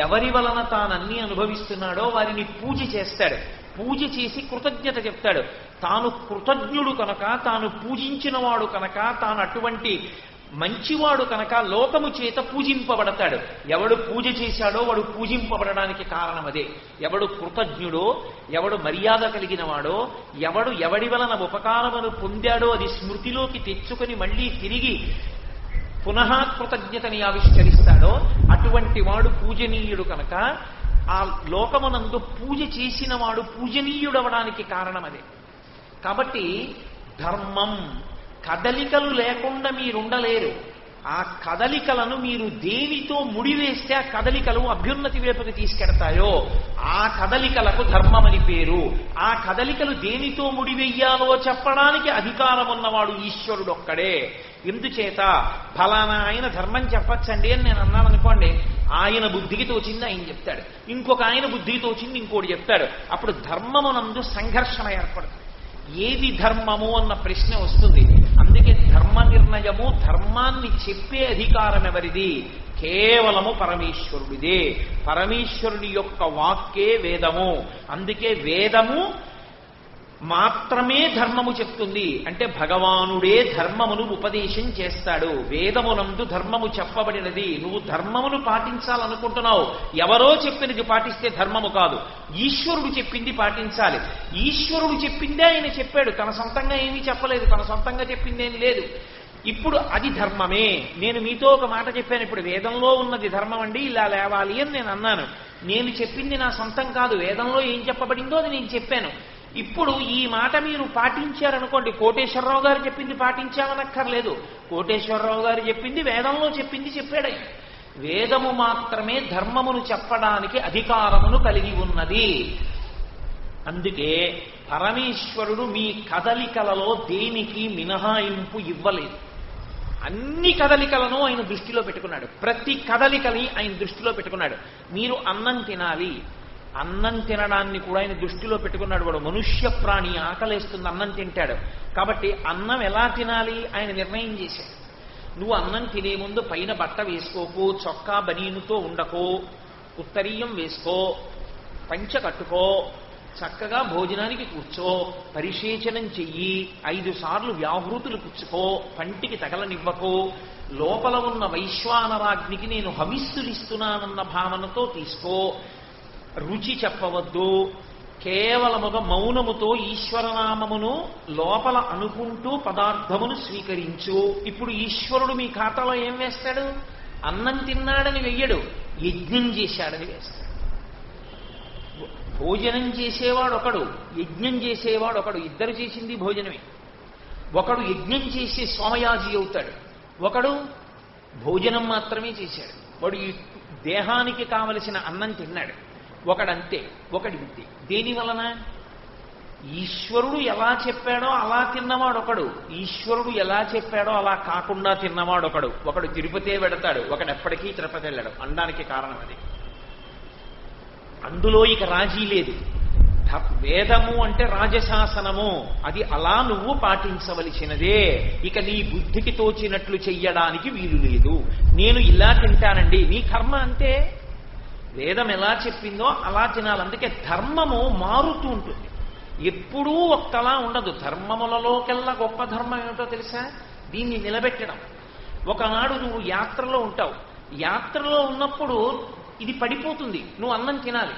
ఎవరి వలన తానన్నీ అనుభవిస్తున్నాడో వారిని పూజ చేస్తాడు. పూజ చేసి కృతజ్ఞత చెప్తాడు. తాను కృతజ్ఞుడు కనుక, తాను పూజించిన వాడు కనుక, తాను అటువంటి మంచివాడు కనుక లోకము చేత పూజింపబడతాడు. ఎవడు పూజ చేశాడో వాడు పూజింపబడడానికి కారణం అదే. ఎవడు కృతజ్ఞుడో, ఎవడు మర్యాద కలిగిన వాడో, ఎవడు ఎవడి వలన ఉపకారమును పొందాడో అది స్మృతిలోకి తెచ్చుకొని మళ్ళీ తిరిగి పునః కృతజ్ఞతని ఆవిష్కరిస్తాడో అటువంటి వాడు పూజనీయుడు కనుక ఆ లోకమునందు పూజ చేసిన వాడు పూజనీయుడవడానికి కారణం అదే. కాబట్టి ధర్మం కదలికలు లేకుండా మీరుండలేరు. ఆ కదలికలను మీరు దేనితో ముడివేస్తే ఆ కదలికలు అభ్యున్నతి వైపుకి తీసుకెడతాయో ఆ కదలికలకు ధర్మమని పేరు. ఆ కదలికలు దేనితో ముడివెయ్యాలో చెప్పడానికి అధికారం ఉన్నవాడు ఈశ్వరుడు ఒక్కడే. ఎందుచేత ఫలానా ఆయన ధర్మం చెప్పచ్చండి అని నేను అన్నాను అనుకోండి, ఆయన బుద్ధికి తోచింది ఆయన చెప్తాడు, ఇంకొక ఆయన బుద్ధికి తోచింది ఇంకోటి చెప్తాడు. అప్పుడు ధర్మమునందు సంఘర్షణ ఏర్పడుతుంది. ఏది ధర్మము అన్న ప్రశ్న వస్తుంది. అందుకే ధర్మ నిర్ణయము, ధర్మాన్ని చెప్పే అధికారం ఎవరిది? కేవలము పరమేశ్వరుడిదే. పరమేశ్వరుడి యొక్క వాక్కే వేదము. అందుకే వేదము మాత్రమే ధర్మము చెప్తుంది. అంటే భగవానుడే ధర్మమును ఉపదేశం చేస్తాడు. వేదమునందు ధర్మము చెప్పబడినది. నువ్వు ధర్మమును పాటించాలనుకుంటున్నావు, ఎవరో చెప్పినది పాటిస్తే ధర్మము కాదు, ఈశ్వరుడు చెప్పింది పాటించాలి. ఈశ్వరుడు చెప్పిందే ఆయన చెప్పాడు, తన సొంతంగా ఏమీ చెప్పలేదు, తన సొంతంగా చెప్పిందేమీ లేదు. ఇప్పుడు అది ధర్మమే. నేను మీతో ఒక మాట చెప్పాను, ఇప్పుడు వేదంలో ఉన్నది ధర్మం అండి, ఇలా లేవాలి అని నేను అన్నాను. నేను చెప్పింది నా సొంతం కాదు, వేదంలో ఏం చెప్పబడిందో అది నేను చెప్పాను. ఇప్పుడు ఈ మాట మీరు పాటించారనుకోండి, కోటేశ్వరరావు గారు చెప్పింది పాటించామనక్కర్లేదు. కోటేశ్వరరావు గారు చెప్పింది వేదంలో చెప్పింది చెప్పాడు. వేదము మాత్రమే ధర్మమును చెప్పడానికి అధికారమును కలిగి ఉన్నది. అందుకే పరమేశ్వరుడు మీ కదలికలలో దేనికి మినహాయింపు ఇవ్వలేదు. అన్ని కదలికలను ఆయన దృష్టిలో పెట్టుకున్నాడు. ప్రతి కదలికని ఆయన దృష్టిలో పెట్టుకున్నాడు. మీరు అన్నం తినాలి, అన్నం తినడాన్ని కూడా ఆయన దృష్టిలో పెట్టుకున్నాడు. వాడు మనుష్య ప్రాణి, ఆకలేస్తుంది, అన్నం తింటాడు. కాబట్టి అన్నం ఎలా తినాలి ఆయన నిర్ణయం చేశాడు. నువ్వు అన్నం తినే ముందు పైన బట్ట వేసుకోకు, చొక్కా బనీనుతో ఉండకో, ఉత్తరీయం వేసుకో, పంచ కట్టుకో, చక్కగా భోజనానికి కూర్చో, పరిశేచనం చెయ్యి, 5 సార్లు వ్యాహృతులు పుచ్చుకో, పంటికి తగలనివ్వకో, లోపల ఉన్న వైశ్వానరాగ్నికి నేను హవిస్సులిస్తున్నానన్న భావనతో తీసుకో, రుచి చెప్పవద్దు, కేవలముగా మౌనముతో ఈశ్వరనామమును లోపల అనుకుంటూ పదార్థమును స్వీకరించు. ఇప్పుడు ఈశ్వరుడు మీ ఖాతాలో ఏం వేస్తాడు? అన్నం తిన్నాడని వెయ్యడు, యజ్ఞం చేశాడని వేస్తాడు. భోజనం చేసేవాడు ఒకడు, యజ్ఞం చేసేవాడు ఒకడు, ఇద్దరు చేసింది భోజనమే. ఒకడు యజ్ఞం చేసే సోమయాజి అవుతాడు, ఒకడు భోజనం మాత్రమే చేశాడు. వాడు ఈ దేహానికి కావలసిన అన్నం తిన్నాడు. ఒకడంతే, ఒకడి విద్య. దేని వలన? ఈశ్వరుడు ఎలా చెప్పాడో అలా తిన్నవాడు ఒకడు, ఈశ్వరుడు ఎలా చెప్పాడో అలా కాకుండా తిన్నవాడు ఒకడు. ఒకడు తిరుపతే వెడతాడు, ఒకడెప్పటికీ తిరుపతి వెళ్ళాడు. అనడానికి కారణం అది. అందులో ఇక రాజీ లేదు. వేదము అంటే రాజశాసనము, అది అలా నువ్వు పాటించవలసినదే. ఇక నీ బుద్ధికి తోచినట్లు చెయ్యడానికి వీలు లేదు. నేను ఇలా తింటానండి, నీ కర్మ అంతే. వేదం ఎలా చెప్పిందో అలా తినాలి. అందుకే ధర్మము మారుతూ ఉంటుంది, ఎప్పుడూ ఒక్కలా ఉండదు. ధర్మములలోకెల్లా గొప్ప ధర్మం ఏమిటో తెలుసా? దీన్ని నిలబెట్టడం. ఒకనాడు నువ్వు యాత్రలో ఉంటావు, యాత్రలో ఉన్నప్పుడు ఇది పడిపోతుంది, నువ్వు అన్నం తినాలి.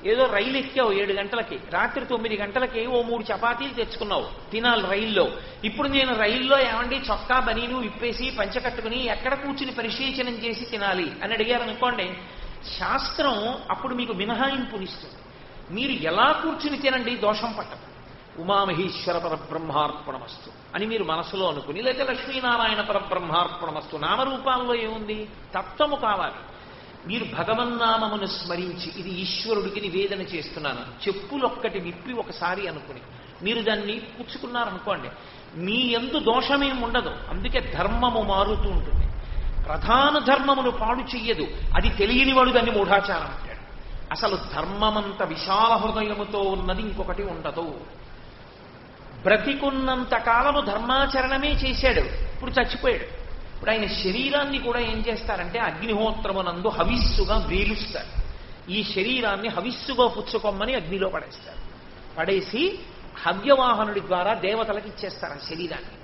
ఏదో రైలు ఎక్కావు 7 గంటలకి, రాత్రి 9 గంటలకి ఓ 3 చపాతీలు తెచ్చుకున్నావు, తినాలి రైల్లో. ఇప్పుడు నేను రైల్లో ఏమండి చొక్కా బనీను విప్పేసి పంచకట్టుకుని ఎక్కడ కూర్చుని పరిశీలనం చేసి తినాలి అని అడిగారనుకోండి, శాస్త్రం అప్పుడు మీకు మినహాయింపునిస్తుంది. మీరు ఎలా కూర్చుని తినండి, దోషం పట్టదు. ఉమామహేశ్వర పరబ్రహ్మార్పణమస్తు అని మీరు మనసులో అనుకుని, లేదా లక్ష్మీనారాయణ పరబ్రహ్మార్పణమస్తు, నామరూపాల్లో ఏముంది? తత్వము కావాలి. మీరు భగవన్నామమును స్మరించి ఇది ఈశ్వరుడికి నివేదన చేస్తున్నాను, చెప్పులొక్కటి విప్పి ఒకసారి అనుకుని మీరు దాన్ని పుచ్చుకున్నారనుకోండి, మీ యందు దోషమేం ఉండదు. అందుకే ధర్మము మారుతూ ఉంటుంది. ప్రధాన ధర్మమును పాడు చెయ్యదు, అది తెలియనివాడు దాన్ని మూఢాచారం అంటాడు. అసలు ధర్మమంత విశాల హృదయముతో ఉన్నది ఇంకొకటి ఉండదు. బ్రతికున్నంత కాలము ధర్మాచరణమే చేశాడు, ఇప్పుడు చచ్చిపోయాడు. ఇప్పుడు ఆయన శరీరాన్ని కూడా ఏం చేస్తారంటే అగ్నిహోత్రమునందు హవిస్సుగా వేలుస్తారు. ఈ శరీరాన్ని హవిస్సుగా పుచ్చుకోమని అగ్నిలో పడేస్తారు. పడేసి హవ్యవాహనుడి ద్వారా దేవతలకు ఇచ్చేస్తారు. ఆ శరీరాన్ని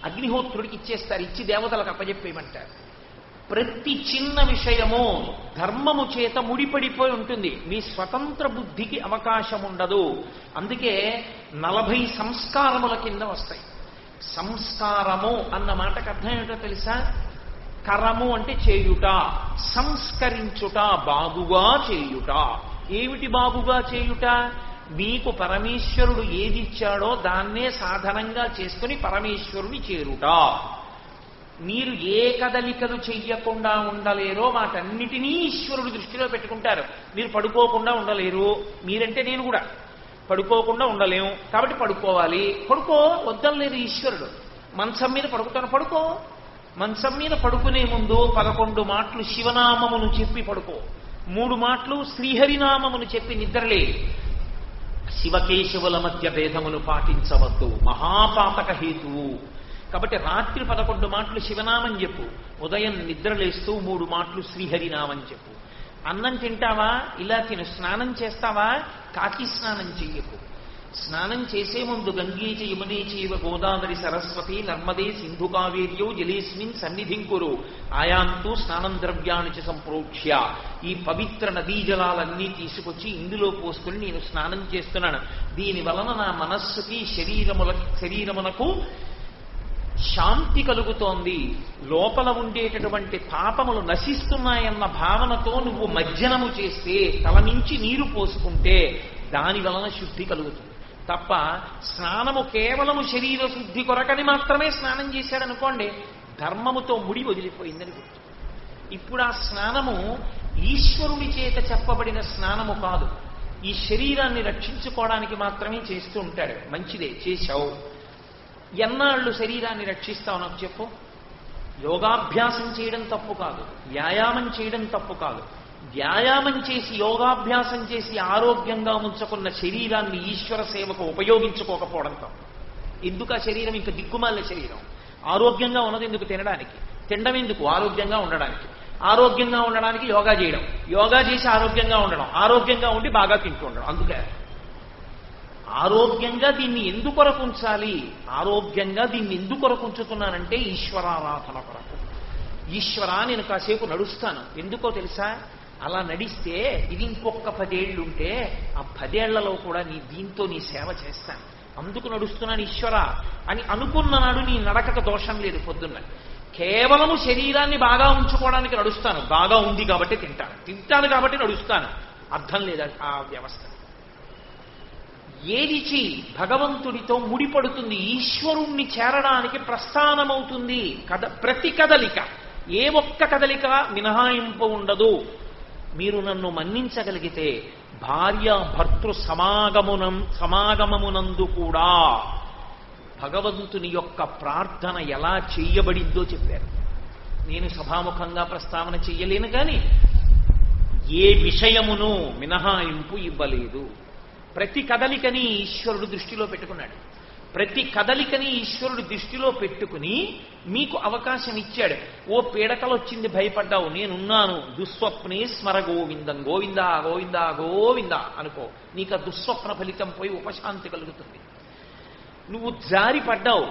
అగ్నిహోత్రుడికి ఇచ్చేస్తారు, ఇచ్చి దేవతలకు అప్పజెప్పేయమంటారు. ప్రతి చిన్న విషయము ధర్మము చేత ముడిపడిపోయి ఉంటుంది. మీ స్వతంత్ర బుద్ధికి అవకాశం ఉండదు. అందుకే 40 సంస్కారముల కింద వస్తాయి. సంస్కారము అన్న మాటకు అర్థం ఏమిటో తెలుసా? కరము అంటే చేయుట, సంస్కరించుట, బాగుగా చేయుట. ఏమిటి బాగుగా చేయుట? మీకు పరమేశ్వరుడు ఏదిచ్చాడో దాన్నే సాధనంగా చేసుకుని పరమేశ్వరుని చేరుట. మీరు ఏ కదలికలు చెయ్యకుండా ఉండలేరో వాటన్నిటినీ ఈశ్వరుడు దృష్టిలో పెట్టుకుంటారు. మీరు పడుకోకుండా ఉండలేరు, మీరంటే నేను కూడా పడుకోకుండా ఉండలేము, కాబట్టి పడుకోవాలి. పడుకో వద్దలేదు ఈశ్వరుడు. మంచం మీద పడుకుతాను, పడుకో. మంచం మీద పడుకునే ముందు 11 మాటలు శివనామమును చెప్పి పడుకో, 3 మాటలు శ్రీహరినామమును చెప్పి నిద్రలే. శివకేశవుల మధ్య భేదమును పాటించవద్దు, మహాపాతక హేతువు. కాబట్టి రాత్రి 11 మాటలు శివనామం చెప్పు, ఉదయం నిద్రలేస్తూ 3 మాటలు శ్రీహరినామం చెప్పు. అన్నం తింటావా? ఇలా తిను. స్నానం చేస్తావా? కాకి స్నానం చెయ్యకు. స్నానం చేసే ముందు గంగే చ యమునే చైవ గోదావరి సరస్వతి నర్మదే సింధు కావేర్యౌ జలేస్మిన్ సన్నిధిం కురు ఆయాంతు స్నానం ద్రవ్యాన్ని చ సంప్రోక్ష్య. ఈ పవిత్ర నదీ జలాలన్నీ తీసుకొచ్చి ఇందులో పోసుకుని నేను స్నానం చేస్తున్నాను. దీని వలన నా మనస్సుకి శరీరమునకు శాంతి కలుగుతోంది, లోపల ఉండేటటువంటి పాపములు నశిస్తున్నాయన్న భావనతో నువ్వు మజ్జనము చేస్తే, తలమించి నీరు పోసుకుంటే దాని వలన శుద్ధి కలుగుతుంది తప్ప స్నానము కేవలము శరీర శుద్ధి కొరకని మాత్రమే స్నానం చేశాడనుకోండి, ధర్మముతో ముడి వదిలిపోయిందని గుర్తు. ఇప్పుడు ఆ స్నానము ఈశ్వరుని చేత చెప్పబడిన స్నానము కాదు, ఈ శరీరాన్ని రక్షించుకోవడానికి మాత్రమే చేస్తూ ఉంటాడు. మంచిదే చేశావు. ఎన్నాళ్ళు శరీరాన్ని రక్షిస్తావు నాకు చెప్పు? యోగాభ్యాసం చేయడం తప్పు కాదు, వ్యాయామం చేయడం తప్పు కాదు. వ్యాయామం చేసి యోగాభ్యాసం చేసి ఆరోగ్యంగా ఉంచుకున్న శరీరాన్ని ఈశ్వర సేవకు ఉపయోగించుకోకపోవడం తప్ప. ఎందుకు ఆ శరీరం ఇంకా దిక్కుమాలిన శరీరం? ఆరోగ్యంగా ఉన్నది ఎందుకు? తినడం ఎందుకు? ఆరోగ్యంగా ఉండడానికి. ఆరోగ్యంగా ఉండడానికి యోగా చేయడం, యోగా చేసి ఆరోగ్యంగా ఉండడం, ఆరోగ్యంగా ఉండి బాగా తింటూ ఉండడం. అందుకే ఆరోగ్యంగా దీన్ని ఎందుకొరకు ఉంచాలి? ఆరోగ్యంగా దీన్ని ఎందుకొరకు ఉంచుతున్నానంటే ఈశ్వరారాధన కొరకు. ఈశ్వర, నేను కాసేపు నడుస్తాను. ఎందుకో తెలుసా? అలా నడిస్తే ఇది ఇంకొక 10 ఏళ్ళు ఉంటే ఆ 10 ఏళ్లలో కూడా దీంతో నీ సేవ చేస్తాను, అందుకు నడుస్తున్నాను ఈశ్వర అని అనుకున్న నాడు నీ నడకక దోషం లేదు. పొద్దున్న కేవలము శరీరాన్ని బాగా ఉంచుకోవడానికి నడుస్తాను, బాగా ఉంది కాబట్టి తింటాను కాబట్టి నడుస్తాను, అర్థం లేదు ఆ వ్యవస్థ. ఏది చెయ్యి భగవంతుడితో ముడిపడుతుంది, ఈశ్వరుణ్ణి చేరడానికి ప్రస్థానమవుతుంది. ప్రతి కదలిక, ఏ ఒక్క కదలిక మినహాయింపు ఉండదు. మీరు నన్ను మన్నించగలిగితే భార్య భర్తృ సమాగమమునందు కూడా భగవంతుని యొక్క ప్రార్థన ఎలా చెయ్యబడిందో చెప్పారు. నేను సభాముఖంగా ప్రస్తావన చెయ్యలేను, కానీ ఏ విషయమును మినహాయింపు ఇవ్వలేదు. ప్రతి కదలికని ఈశ్వరుడు దృష్టిలో పెట్టుకున్నాడు. ప్రతి కదలికని ఈశ్వరుడు దృష్టిలో పెట్టుకుని మీకు అవకాశం ఇచ్చాడు. ఓ పీడకలు వచ్చింది, భయపడ్డావు, నేనున్నాను, దుస్వప్నే స్మర గోవిందం, గోవిందా గోవిందా గోవిందా అనుకో, నీకు ఆ దుస్వప్న ఫలితం పోయి ఉపశాంతి కలుగుతుంది. నువ్వు జారి పడ్డావు,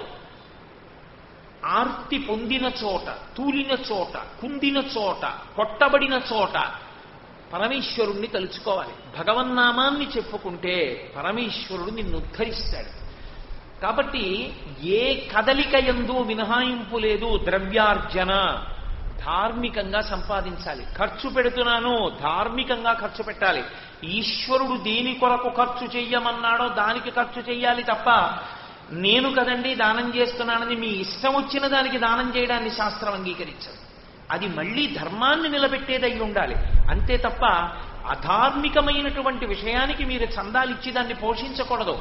ఆర్తి పొందిన చోట, తూలిన చోట, కుందిన చోట, కొట్టబడిన చోట పరమేశ్వరుణ్ణి తలుచుకోవాలి. భగవన్నామాన్ని చెప్పుకుంటే పరమేశ్వరుడు నిన్ను ఉద్ధరిస్తాడు. కాబట్టి ఏ కదలిక యందు మినహాయింపు లేదు. ద్రవ్యార్జన, ధార్మికంగా సంపాదించాలి. ఖర్చు పెడుతున్నాను, ధార్మికంగా ఖర్చు పెట్టాలి. ఈశ్వరుడు దేని కొరకు ఖర్చు చెయ్యమన్నాడో దానికి ఖర్చు చెయ్యాలి తప్ప, నేను కదండి దానం చేస్తున్నానని మీ ఇష్టం వచ్చిన దానికి దానం చేయడాన్ని శాస్త్రం అంగీకరించదు. అది మళ్ళీ ధర్మాన్ని నిలబెట్టేదై ఉండాలి, అంతే తప్ప అధార్మికమైనటువంటి విషయానికి మీరు చందాలిచ్చి దాన్ని పోషించకూడదు.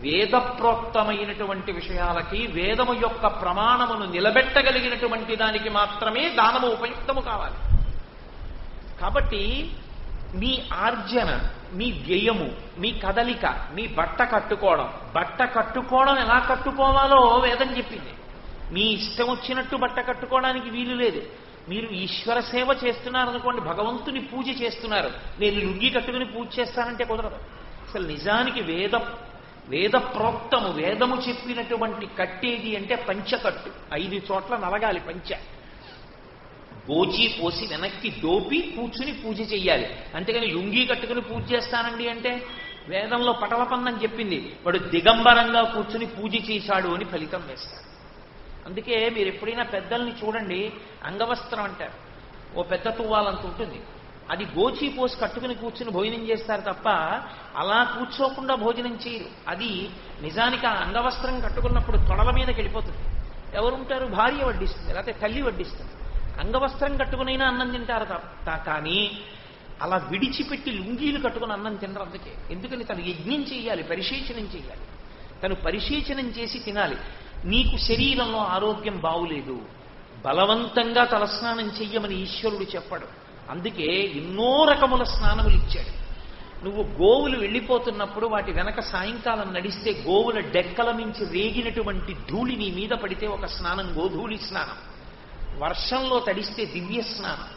వేదప్రోక్తమైనటువంటి విషయాలకి, వేదము యొక్క ప్రమాణమును నిలబెట్టగలిగినటువంటి దానికి మాత్రమే దానము ఉపయుక్తము కావాలి. కాబట్టి మీ ఆర్జన, మీ వ్యయము, మీ కదలిక, మీ బట్ట కట్టుకోవడం ఎలా కట్టుకోవాలో వేదం చెప్పింది. మీ ఇష్టం వచ్చినట్టు బట్ట కట్టుకోవడానికి వీలు లేదు. మీరు ఈశ్వర సేవ చేస్తున్నారనుకోండి, భగవంతుని పూజ చేస్తున్నారు, నేను లుంగి కట్టుకుని పూజ చేస్తానంటే కుదరదు. అసలు నిజానికి వేద ప్రోక్తము, వేదము చెప్పినటువంటి కట్టేది అంటే పంచకట్టు. 5 చోట్ల నలగాలి పంచ. గోచి పోసి వెనక్కి దోపి కూర్చుని పూజ చెయ్యాలి. అంతేగాని లుంగి కట్టుకుని పూజ చేస్తానండి అంటే వేదంలో పటలపందని చెప్పింది, వాడు దిగంబరంగా కూర్చుని పూజ చేశాడు అని ఫలితం వేస్తాడు. అందుకే మీరు ఎప్పుడైనా పెద్దల్ని చూడండి, అంగవస్త్రం అంటారు, ఓ పెద్ద తువ్వాలంత ఉంటుంది, అది గోచి పోసి కట్టుకుని కూర్చుని భోజనం చేస్తారు తప్ప అలా కూర్చోకుండా భోజనం చేయరు. అది నిజానికి ఆ అంగవస్త్రం కట్టుకున్నప్పుడు తొడల మీదకి వెళ్ళిపోతుంది. ఎవరుంటారు? భార్య వడ్డిస్తుంది, లేకపోతే తల్లి వడ్డిస్తుంది. అంగవస్త్రం కట్టుకునైనా అన్నం తింటారు కానీ అలా విడిచిపెట్టి లుంగీలు కట్టుకుని అన్నం తినరు. అందుకే ఎందుకని తను యజ్ఞం చేయాలి, పరిశీచనం చేయాలి, తను పరిశీచనం చేసి తినాలి. నీకు శరీరంలో ఆరోగ్యం బాగులేదు, బలవంతంగా తలస్నానం చెయ్యమని ఈశ్వరుడు చెప్పడు. అందుకే ఎన్నో రకముల స్నానములు ఇచ్చాడు. నువ్వు గోవులు వెళ్ళిపోతున్నప్పుడు వాటి వెనక సాయంకాలం నడిస్తే గోవుల డెక్కల నుంచి రేగినటువంటి ధూళి నీ మీద పడితే ఒక స్నానం, గోధూళి స్నానం. వర్షంలో తడిస్తే దివ్య స్నానం.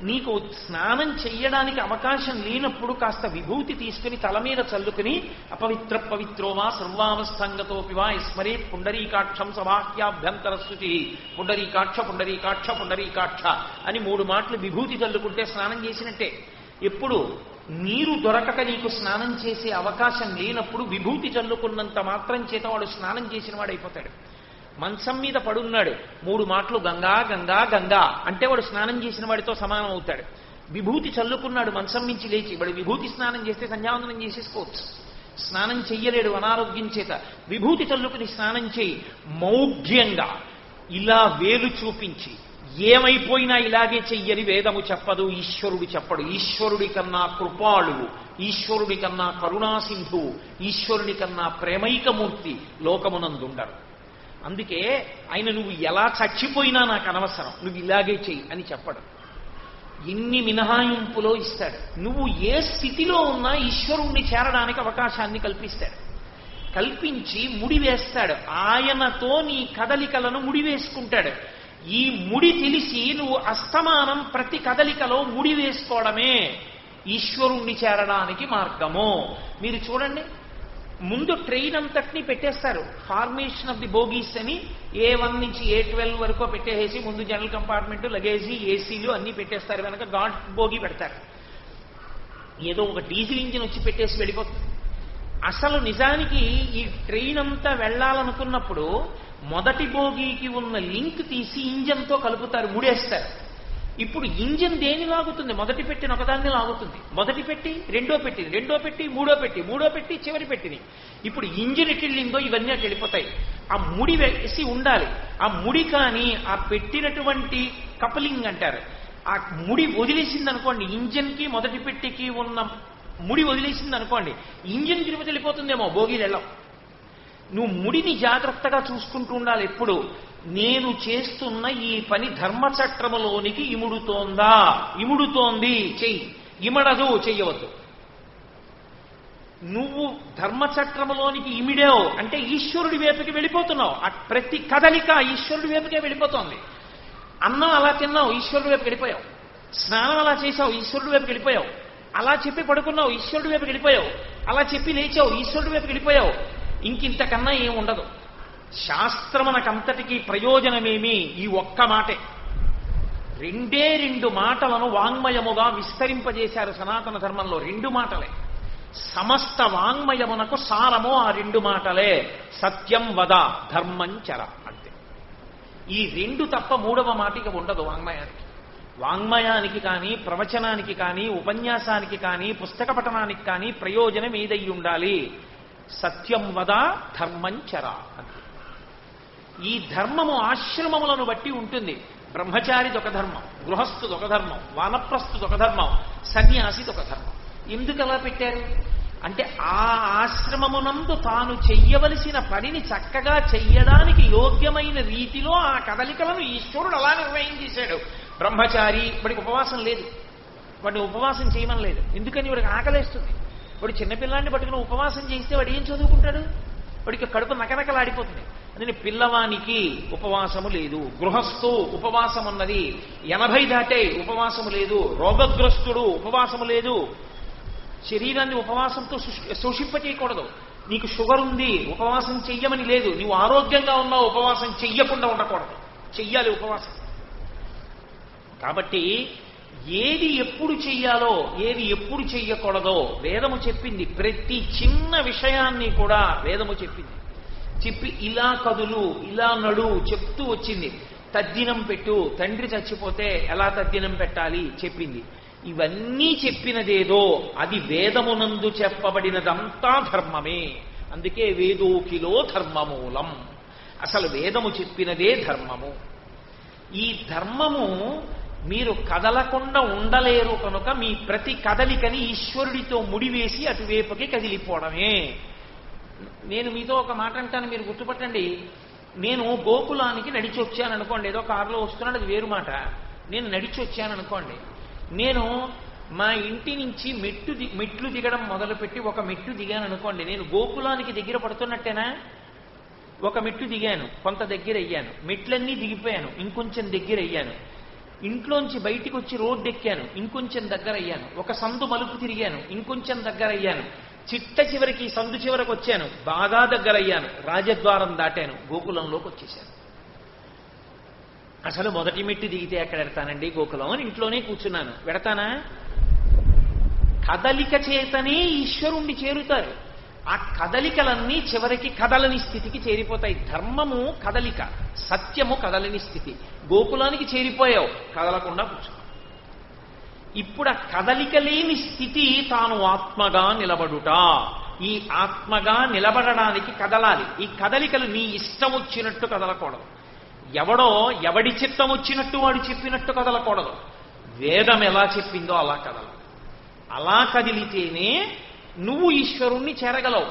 నీకు స్నానం చెయ్యడానికి అవకాశం లేనప్పుడు కాస్త విభూతి తీసుకుని తల మీద చల్లుకుని అపవిత్ర పవిత్రోవా సర్వావస్థంగతోపివా స్మరే పుండరీకాక్షం సవాహ్యాభ్యంతర శుచి, పుండరీకాక్ష పుండరీకాక్ష పుండరీకాక్ష అని 3 మాటలు విభూతి చల్లుకుంటే స్నానం చేసినట్టే. ఎప్పుడు నీరు దొరకక నీకు స్నానం చేసే అవకాశం లేనప్పుడు విభూతి చల్లుకున్నంత మాత్రం చేత వాడు స్నానం చేసిన వాడైపోతాడు. మంచం మీద పడున్నాడు, 3 మాటలు గంగా గంగా గంగా అంటే వాడు స్నానం చేసిన వాడితో సమానం అవుతాడు. విభూతి చల్లుకున్నాడు, మంచం నుంచి లేచి, వాడు విభూతి స్నానం చేస్తే సంధ్యావందనం చేసేసుకోవచ్చు. స్నానం చెయ్యలేడు అనారోగ్యం చేత, విభూతి చల్లుకుని స్నానం చేయి. మౌఢ్యంగా ఇలా వేలు చూపించి ఏమైపోయినా ఇలాగే చెయ్యని వేదము చెప్పదు, ఈశ్వరుడు చెప్పడు. ఈశ్వరుడి కన్నా కృపాళువు, ఈశ్వరుడి కన్నా కరుణాసింధువు, ఈశ్వరుడి కన్నా ప్రేమైకమూర్తి లోకమునందుండరు. అందుకే ఆయన నువ్వు ఎలా చచ్చిపోయినా నాకు అనవసరం, నువ్వు ఇలాగే చెయ్యి అని చెప్పడు. ఎన్ని మినహాయింపులో ఇస్తాడు. నువ్వు ఏ స్థితిలో ఉన్నా ఈశ్వరుణ్ణి చేరడానికి అవకాశాన్ని కల్పిస్తాడు. కల్పించి ముడి వేస్తాడు. ఆయనతో నీ కదలికలను ముడి వేసుకుంటాడు. ఈ ముడి తెలిసి నువ్వు అస్తమానం ప్రతి కదలికలో ముడి వేసుకోవడమే ఈశ్వరుణ్ణి చేరడానికి మార్గము. మీరు చూడండి, ముందు ట్రైన్ అంతటినీ పెట్టేస్తారు. ఫార్మేషన్ ఆఫ్ ది బోగీస్ అని A1 నుంచి A12 వరకు పెట్టేసి ముందు జనరల్ కంపార్ట్మెంట్, లగేజీ, ఏసీలు అన్నీ పెట్టేస్తారు. వెనక గాడ్ బోగి పెడతారు. ఏదో ఒక డీజిల్ ఇంజిన్ వచ్చి పెట్టేసి వెళ్ళిపోతుంది. అసలు నిజానికి ఈ ట్రైన్ అంతా వెళ్ళాలనుకున్నప్పుడు మొదటి బోగీకి ఉన్న లింక్ తీసి ఇంజన్తో కలుపుతారు, ముడేస్తారు. ఇప్పుడు ఇంజన్ దేని లాగుతుంది? మొదటి పెట్టిన ఒకదాన్ని లాగుతుంది. మొదటి పెట్టి రెండో పెట్టింది, రెండో పెట్టి మూడో పెట్టి, మూడో పెట్టి చివరి పెట్టింది. ఇప్పుడు ఇంజిన్ ఎట్టిళ్ళిందో ఇవన్నీ అటు వెళ్ళిపోతాయి. ఆ ముడి వేసి ఉండాలి. ఆ ముడి కానీ ఆ పెట్టినటువంటి కపులింగ్ అంటారు. ఆ ముడి వదిలేసింది అనుకోండి, ఇంజన్కి మొదటి పెట్టికి ఉన్న ముడి వదిలేసింది అనుకోండి, ఇంజన్ తిరుపతి వెళ్ళిపోతుందేమో, బోగీలు వెళ్ళవు. నువ్వు ముడిని జాగ్రత్తగా చూసుకుంటూ ఉండాలి. ఎప్పుడు నేను చేస్తున్న ఈ పని ధర్మచక్రములోనికి ఇముడుతోందా? ఇముడుతోంది, చెయ్యి. ఇమడదు, చెయ్యవద్దు. నువ్వు ధర్మచక్రములోనికి ఇమిడావు అంటే ఈశ్వరుడి వైపుకి వెళ్ళిపోతున్నావు. ప్రతి కదలిక ఈశ్వరుడి వైపుకే వెళ్ళిపోతోంది. అన్నం అలా తిన్నావు, ఈశ్వరుడి వైపుకి వెళ్ళిపోయావు. స్నానం అలా చేసావు, ఈశ్వరుడి వైపుకి వెళ్ళిపోయావు. అలా చెప్పి పడుకున్నావు, ఈశ్వరుడి వైపుకి వెళ్ళిపోయావు. అలా చెప్పి లేచావు, ఈశ్వరుడి వైపుకి వెళ్ళిపోయావు. ఇంకింతకన్నా ఏం ఉండదు. శాస్త్రమునకంతటికీ ప్రయోజనమేమి? ఈ ఒక్క మాటే. రెండే రెండు మాటలను వాంగ్మయముగా విస్తరింపజేశారు సనాతన ధర్మంలో. రెండు మాటలే. సమస్త వాంగ్మయమునకు సారము ఆ రెండు మాటలే. సత్యం వద, ధర్మం చర, అంతే. ఈ రెండు తప్ప మూడవ మాట ఇక ఉండదు వాంగ్మయానికి. వాంగ్మయానికి కానీ, ప్రవచనానికి కానీ, ఉపన్యాసానికి కానీ, పుస్తక పఠనానికి కానీ ప్రయోజనం ఏదై ఉండాలి? సత్యం వద, ధర్మం చర, అంతే. ఈ ధర్మము ఆశ్రమములను బట్టి ఉంటుంది. బ్రహ్మచారిది ఒక ధర్మం, గృహస్థుది ఒక ధర్మం, వానప్రస్థుది ఒక ధర్మం, సన్యాసిది ఒక ధర్మం. ఎందుకు అలా పెట్టారు అంటే ఆ ఆశ్రమమునందు తాను చెయ్యవలసిన పనిని చక్కగా చెయ్యడానికి యోగ్యమైన రీతిలో ఆ కదలికలను ఈశ్వరుడు అలా నిర్ణయం చేశాడు. బ్రహ్మచారి వాడికి ఉపవాసం లేదు, వాడిని ఉపవాసం చేయమని లేదు. ఎందుకని? వాడికి ఆకలేస్తుంది. వాడు చిన్నపిల్లాన్ని పట్టుకుని ఉపవాసం చేస్తే వాడు ఏం చదువుకుంటాడు? వాడికి కడుపు నకనకలాడిపోతుంది. అందుకని పిల్లవానికి ఉపవాసము లేదు, గృహస్థు ఉపవాసం ఉన్నది, 80 దాటే ఉపవాసము లేదు, రోగగ్రస్తుడు ఉపవాసము లేదు. శరీరాన్ని ఉపవాసంతో శోషింపచేయకూడదు. నీకు షుగర్ ఉంది, ఉపవాసం చెయ్యమని లేదు. నీవు ఆరోగ్యంగా ఉన్నావు, ఉపవాసం చెయ్యకుండా ఉండకూడదు, చెయ్యాలి ఉపవాసం. కాబట్టి ఏది ఎప్పుడు చెయ్యాలో, ఏది ఎప్పుడు చెయ్యకూడదో వేదము చెప్పింది. ప్రతి చిన్న విషయాన్ని కూడా వేదము చెప్పింది. చెప్పి ఇలా కదులు, ఇలా నడు చెప్తూ వచ్చింది. తద్దినం పెట్టు, తండ్రి చచ్చిపోతే ఎలా తద్దినం పెట్టాలి చెప్పింది. ఇవన్నీ చెప్పినదేదో అది వేదమునందు చెప్పబడినదంతా ధర్మమే. అందుకే వేదోకిలో ధర్మమూలం. అసలు వేదము చెప్పినదే ధర్మము. ఈ ధర్మము మీరు కదలకుండా ఉండలేరు కనుక మీ ప్రతి కదలికని ఈశ్వరుడితో ముడివేసి అటువైపుకి కదిలిపోవడమే. నేను మీతో ఒక మాట అంటాను, మీరు గుర్తుపట్టండి. నేను గోకులానికి నడిచి వచ్చాననుకోండి, ఏదో కారులో వస్తున్నాడు, అది వేరు మాట. నేను నడిచి వచ్చాననుకోండి, నేను మా ఇంటి నుంచి మెట్లు దిగడం మొదలుపెట్టి ఒక మెట్టు దిగాను అనుకోండి, నేను గోకులానికి దగ్గర పడుతున్నట్టేనా? ఒక మెట్టు దిగాను, కొంత దగ్గర అయ్యాను, మెట్లన్నీ దిగిపోయాను, ఇంకొంచెం దగ్గర అయ్యాను. ఇంట్లోంచి బయటికి వచ్చి రోడ్డు ఎక్కాను, ఇంకొంచెం దగ్గర అయ్యాను. ఒక సందు మలుపు తిరిగాను, ఇంకొంచెం దగ్గర అయ్యాను. చిట్ట చివరికి సందు చివరకు వచ్చాను, బాగా దగ్గర అయ్యాను. రాజద్వారం దాటాను, గోకులంలోకి వచ్చేసాను. అసలు మొదటి మెట్టు దిగితే ఎక్కడ పెడతానండి గోకులం అని ఇంట్లోనే కూర్చున్నాను. పెడతానా? కదలిక చేతనే ఈశ్వరుణ్ణి చేరుతారు. ఆ కదలికలన్నీ చివరికి కదలని స్థితికి చేరిపోతాయి. ధర్మము కదలిక, సత్యము కదలని స్థితి. గోకులానికి చేరిపోయావు, కదలకుండా కూర్చున్నావు. ఇప్పుడు ఆ కదలిక లేని స్థితి తాను ఆత్మగా నిలబడుట. ఈ ఆత్మగా నిలబడడానికి కదలాలి. ఈ కదలికలు నీ ఇష్టం వచ్చినట్టు కదలకూడదు. ఎవడి చిత్తం వచ్చినట్టు వాడు చెప్పినట్టు కదలకూడదు. వేదం ఎలా చెప్పిందో అలా కదల. అలా కదిలితేనే నువ్వు ఈశ్వరుణ్ణి చేరగలవు.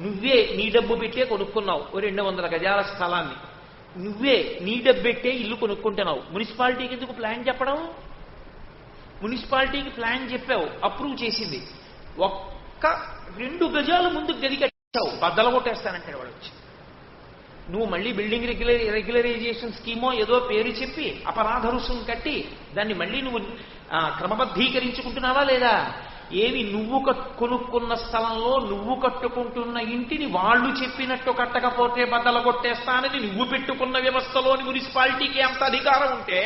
నువ్వే నీ డబ్బు పెట్టే కొనుక్కున్నావు 200 గజాల స్థలాన్ని. నువ్వే నీ డబ్బు పెట్టే ఇల్లు కొనుక్కుంటున్నావు. మున్సిపాలిటీకి ఎందుకు ప్లాన్ చెప్పడం? మున్సిపాలిటీకి ప్లాన్ చెప్పావు, అప్రూవ్ చేసింది, ఒక్క 2 గజాలు ముందు గది కట్టావు, బద్దలు కొట్టేస్తానంటాడు వాడు వచ్చి. నువ్వు మళ్ళీ బిల్డింగ్ రెగ్యులరైజేషన్ స్కీమో ఏదో పేరు చెప్పి అపరాధ రుసుం కట్టి దాన్ని మళ్ళీ నువ్వు క్రమబద్ధీకరించుకుంటున్నావా లేదా? ఏమి నువ్వు కొనుక్కున్న స్థలంలో నువ్వు కట్టుకుంటున్న ఇంటిని వాళ్ళు చెప్పినట్టు కట్టకపోతే బద్దలు కొట్టేస్తానని నువ్వు పెట్టుకున్న వ్యవస్థలోని మున్సిపాలిటీకి అంత అధికారం ఉంటే,